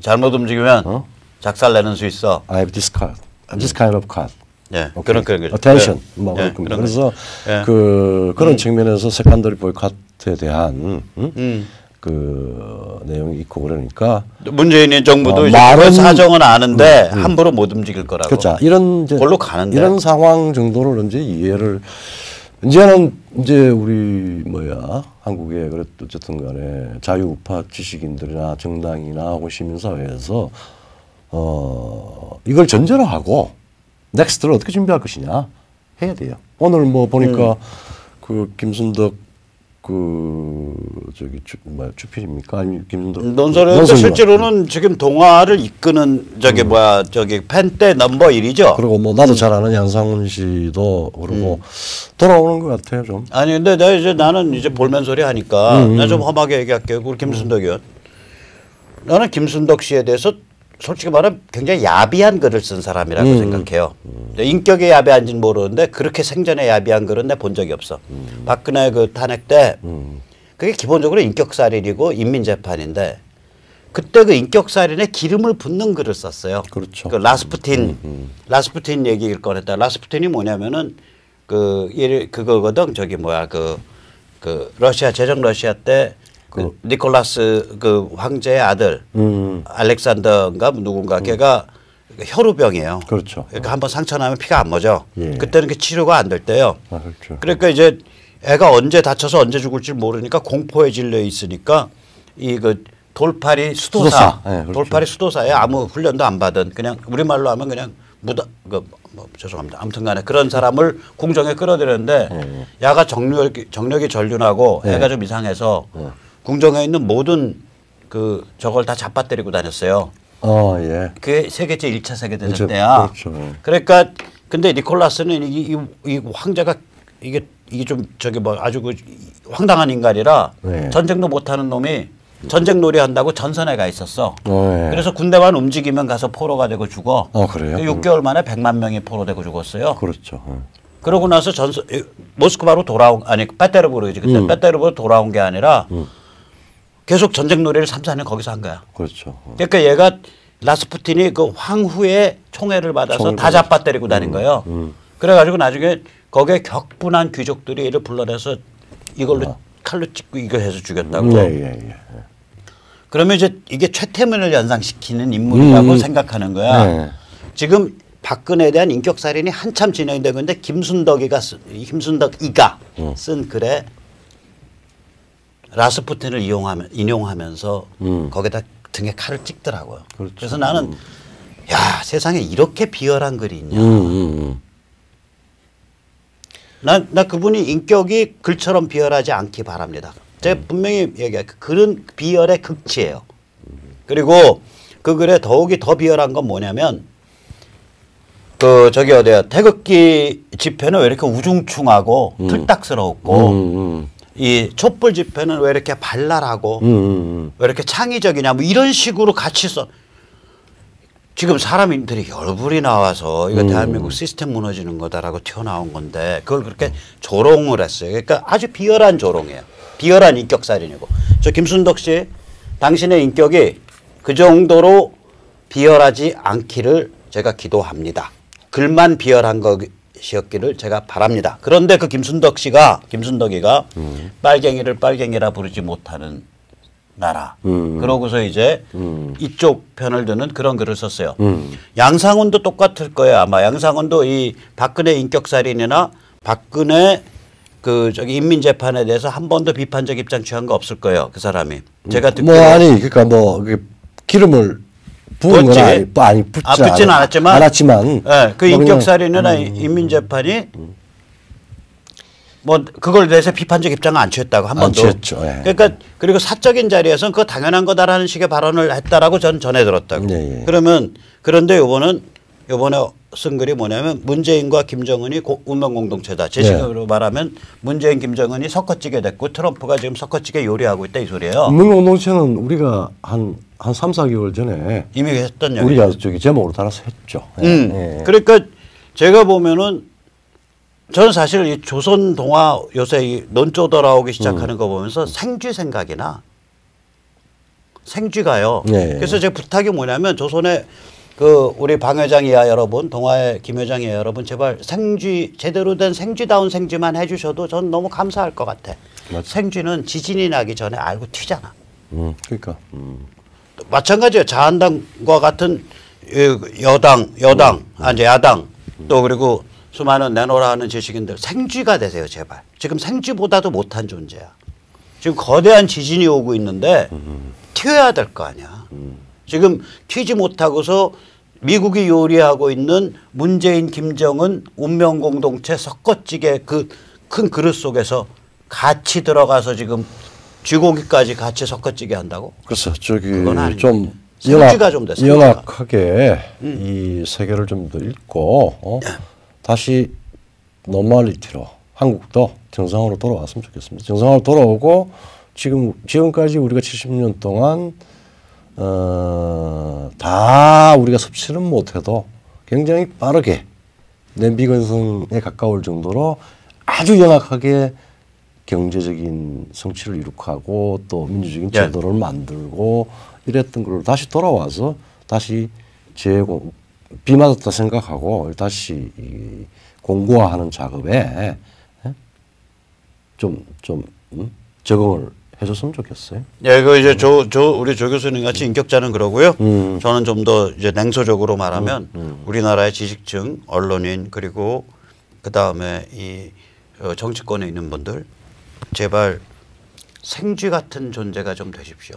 A: 잘못 움직이면 작살내는 수 있어.
B: I have this card. this kind of card.
A: 그런 거죠.
B: attention. 뭐 겁니다. 그래서 그런 측면에서 세컨더리 보이콧에 대한 그 내용이 있고 그러니까
A: 문재인 정부도 이제 그 사정은 아는데 함부로 못 움직일 거라고.
B: 그렇죠. 이런
A: 걸로 가는데
B: 이런 상황 정도를 이제 이해를 이제는 이제 우리 한국의 그래도 어쨌든 간에 자유우파 지식인들이나 정당이나 혹은 시민사회에서 이걸 전제로 하고 넥스트를 어떻게 준비할 것이냐 해야 돼요. 오늘 뭐 보니까 그 김순덕 주필입니까? 아니면 김순덕
A: 논설위원도 실제로는 지금 동아를 이끄는 펜때 넘버 1이죠.
B: 그리고 뭐 나도 잘 아는 양상훈 씨도 그러고 돌아오는 것 같아요 좀.
A: 아니 근데 나는 이제 볼멘 소리 하니까 나 좀 험하게 얘기할게요. 우리 김순덕 의원. 나는 김순덕 씨에 대해서 솔직히 말하면 굉장히 야비한 글을 쓴 사람이라고 생각해요. 인격에 야비한지는 모르는데 그렇게 생전에 야비한 글은 내가 본 적이 없어. 박근혜 그 탄핵 때 그게 기본적으로 인격살인이고 인민재판인데 그때 그 인격살인에 기름을 붓는 글을 썼어요.
B: 그렇죠.
A: 그 라스푸틴 얘기를 꺼냈다. 라스푸틴이 뭐냐면은 그거거든. 그 러시아 제정 러시아 때 니콜라스 그 황제의 아들 알렉산더인가 누군가 걔가 혈우병이에요.
B: 그렇죠.
A: 그러니까 한번 상처 나면 피가 안 멎어. 그때는 그 치료가 안 될 때요.
B: 그렇죠.
A: 그러니까 이제 애가 언제 다쳐서 언제 죽을지 모르니까 공포에 질려 있으니까 그 돌팔이 수도사. 그렇죠. 돌팔이 수도사에 아무 훈련도 안 받은 그냥 우리말로 하면 그냥 죄송합니다. 아무튼간에 그런 사람을 궁정에 끌어들였는데 야가 정력이 전륜하고 애가 좀 이상해서 궁정에 있는 모든 저걸 다 잡아때리고 다녔어요. 그게 세계제 1차 세계대전 때야.
B: 그렇죠.
A: 그러니까 근데 니콜라스는 이 황제가 이게 좀 아주 황당한 인간이라 전쟁도 못하는 놈이 전쟁놀이 한다고 전선에 가 있었어. 그래서 군대만 움직이면 가서 포로가 되고 죽어.
B: 그래요?
A: 6개월 만에 100만 명이 포로되고 죽었어요.
B: 그렇죠.
A: 그러고 나서 모스크바로 페테르부르지. 그때 페테르부르 돌아온 게 아니라 계속 전쟁놀이를 3, 4년 거기서 한 거야.
B: 그렇죠.
A: 그러니까 얘가 라스푸틴이 그 황후의 총애를 받아서 다 잡아 때리고 다닌 거예요. 그래가지고 나중에 거기에 격분한 귀족들이 얘를 불러내서 이걸로 칼로 찍고 이거 해서 죽였다고. 그러면 이제 이게 최태민을 연상시키는 인물이라고 생각하는 거야. 지금 박근혜에 대한 인격살인이 한참 진행되고 있는데 김순덕이가 쓴 글에 라스푸틴을 인용하면서 거기다 등에 칼을 찍더라고요.
B: 그렇죠.
A: 그래서 나는 야 세상에 이렇게 비열한 글이 있냐. 나 그분이 인격이 글처럼 비열하지 않기 바랍니다. 제가 분명히 얘기해요. 그 글은 비열의 극치예요. 그리고 그 글에 더욱이 더 비열한 건 뭐냐면 태극기 집회는 왜 이렇게 우중충하고 틀딱스러웠고 이 촛불 집회는 왜 이렇게 발랄하고 왜 이렇게 창의적이냐 뭐 이런 식으로 같이 써. 지금 사람들이 열불이 나와서 이거 대한민국 시스템 무너지는 거다라고 튀어나온 건데 그걸 그렇게 조롱을 했어요. 그러니까 아주 비열한 조롱이에요. 비열한 인격살인이고. 저 김순덕 씨 당신의 인격이 그 정도로 비열하지 않기를 제가 기도합니다. 글만 비열한 것이었기를 제가 바랍니다. 그런데 그 김순덕이가 빨갱이를 빨갱이라 부르지 못하는 나라. 그러고서 이제 이쪽 편을 드는 그런 글을 썼어요. 양상훈도 똑같을 거예요. 아마 양상훈도 이 박근혜 인격살인이나 박근혜 인민재판에 대해서 한 번도 비판적 입장 취한 거 없을 거예요. 그 사람이. 제가 듣기로
B: 그러니까 기름을 부은 건
A: 붙지는 않았지만
B: 네,
A: 그 인격살인이나 인민재판이 뭐 그걸 내세 비판적 입장을 안 취했다고 한 번도.
B: 취했죠. 예.
A: 그러니까 그리고 사적인 자리에서는 그거 당연한 거다라는 식의 발언을 했다라고 전 전해 들었다고.
B: 예, 예.
A: 그러면 그런데 요번에 쓴 글이 뭐냐면 문재인과 김정은이 운명 공동체다. 제 식으로 말하면 문재인 김정은이 섞어찌게 됐고 트럼프가 지금 섞어찌게 요리하고 있다 이 소리예요.
B: 운명 공동체는 우리가 한 3, 4개월 전에
A: 이미 했던 얘기.
B: 우리가 저기 제목으로 따라서 했죠.
A: 예. 그러니까 제가 보면은 저는 사실 이 조선 동화 요새 이 논조 돌아오기 시작하는 거 보면서 생쥐 생각이나 생쥐가요.
B: 네.
A: 그래서 제 부탁이 뭐냐면 조선의 그 우리 방 회장이야 여러분, 동화의 김 회장이야 여러분, 제발 생쥐 제대로 된 생쥐다운 생쥐만 해주셔도 전 너무 감사할 것 같아. 맞아. 생쥐는 지진이 나기 전에 알고 튀잖아.
B: 그러니까.
A: 마찬가지예요. 자한당과 같은 여당, 이제 야당 또 그리고 수많은 내노라 하는 지식인들 생쥐가 되세요 제발. 지금 생쥐보다도 못한 존재야. 지금 거대한 지진이 오고 있는데 튀어야 될 거 아니야. 지금 튀지 못하고서 미국이 요리하고 있는 문재인 김정은 운명 공동체 섞어찌개 그 큰 그릇 속에서 같이 들어가서 지금 쥐고기까지 같이 섞어찌개 한다고?
B: 그래서 저기 좀 영악하게 이 세계를 좀 더 읽고 다시 노멀리티로 한국도 정상으로 돌아왔으면 좋겠습니다. 정상으로 돌아오고 지금까지 우리가 70년 동안 다 우리가 섭취는 못해도 굉장히 빠르게 냄비건성에 가까울 정도로 아주 영악하게 경제적인 성취를 이룩하고 또 민주적인 제도를 만들고 이랬던 걸로 다시 돌아와서 다시 비맞았다 생각하고 다시 공고화하는 작업에 좀 적응을 해줬으면 좋겠어요.
A: 예, 그 이제 우리 조 교수님 같이 인격자는 그러고요. 저는 좀 더 이제 냉소적으로 말하면 우리나라의 지식층, 언론인 그리고 그 다음에 이 정치권에 있는 분들 제발 생쥐 같은 존재가 좀 되십시오.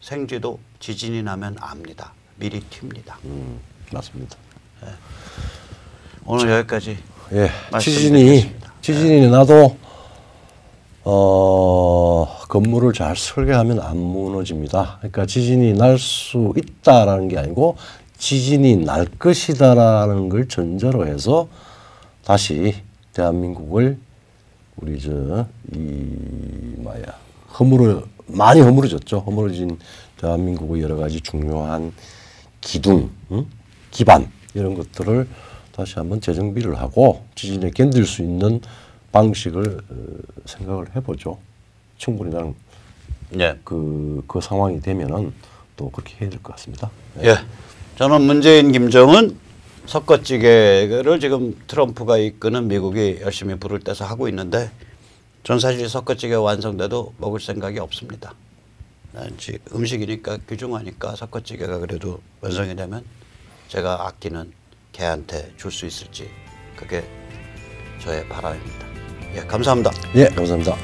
A: 생쥐도 지진이 나면 압니다. 미리 튑니다.
B: 맞습니다.
A: 예. 오늘 여기까지.
B: 예, 지진이 나도 건물을 잘 설계하면 안 무너집니다. 그러니까 지진이 날 수 있다라는 게 아니고 지진이 날 것이다라는 걸 전제로 해서 다시 대한민국을 우리 많이 허물어졌죠. 허물어진 대한민국의 여러 가지 중요한 기둥, 기반 이런 것들을 다시 한번 재정비를 하고 지진에 견딜 수 있는 방식을 생각을 해보죠. 충분히 나는 그 상황이 되면은 또 그렇게 해야 될 것 같습니다.
A: 예. 저는 문재인, 김정은 섞어찌개를 지금 트럼프가 이끄는 미국이 열심히 불을 떼서 하고 있는데 전 사실 섞어찌개가 완성돼도 먹을 생각이 없습니다. 음식이니까 귀중하니까 섞어찌개가 그래도 완성이 되면 제가 아끼는 개한테 줄 수 있을지 그게 저의 바람입니다. 예, 감사합니다.
B: 예, 감사합니다.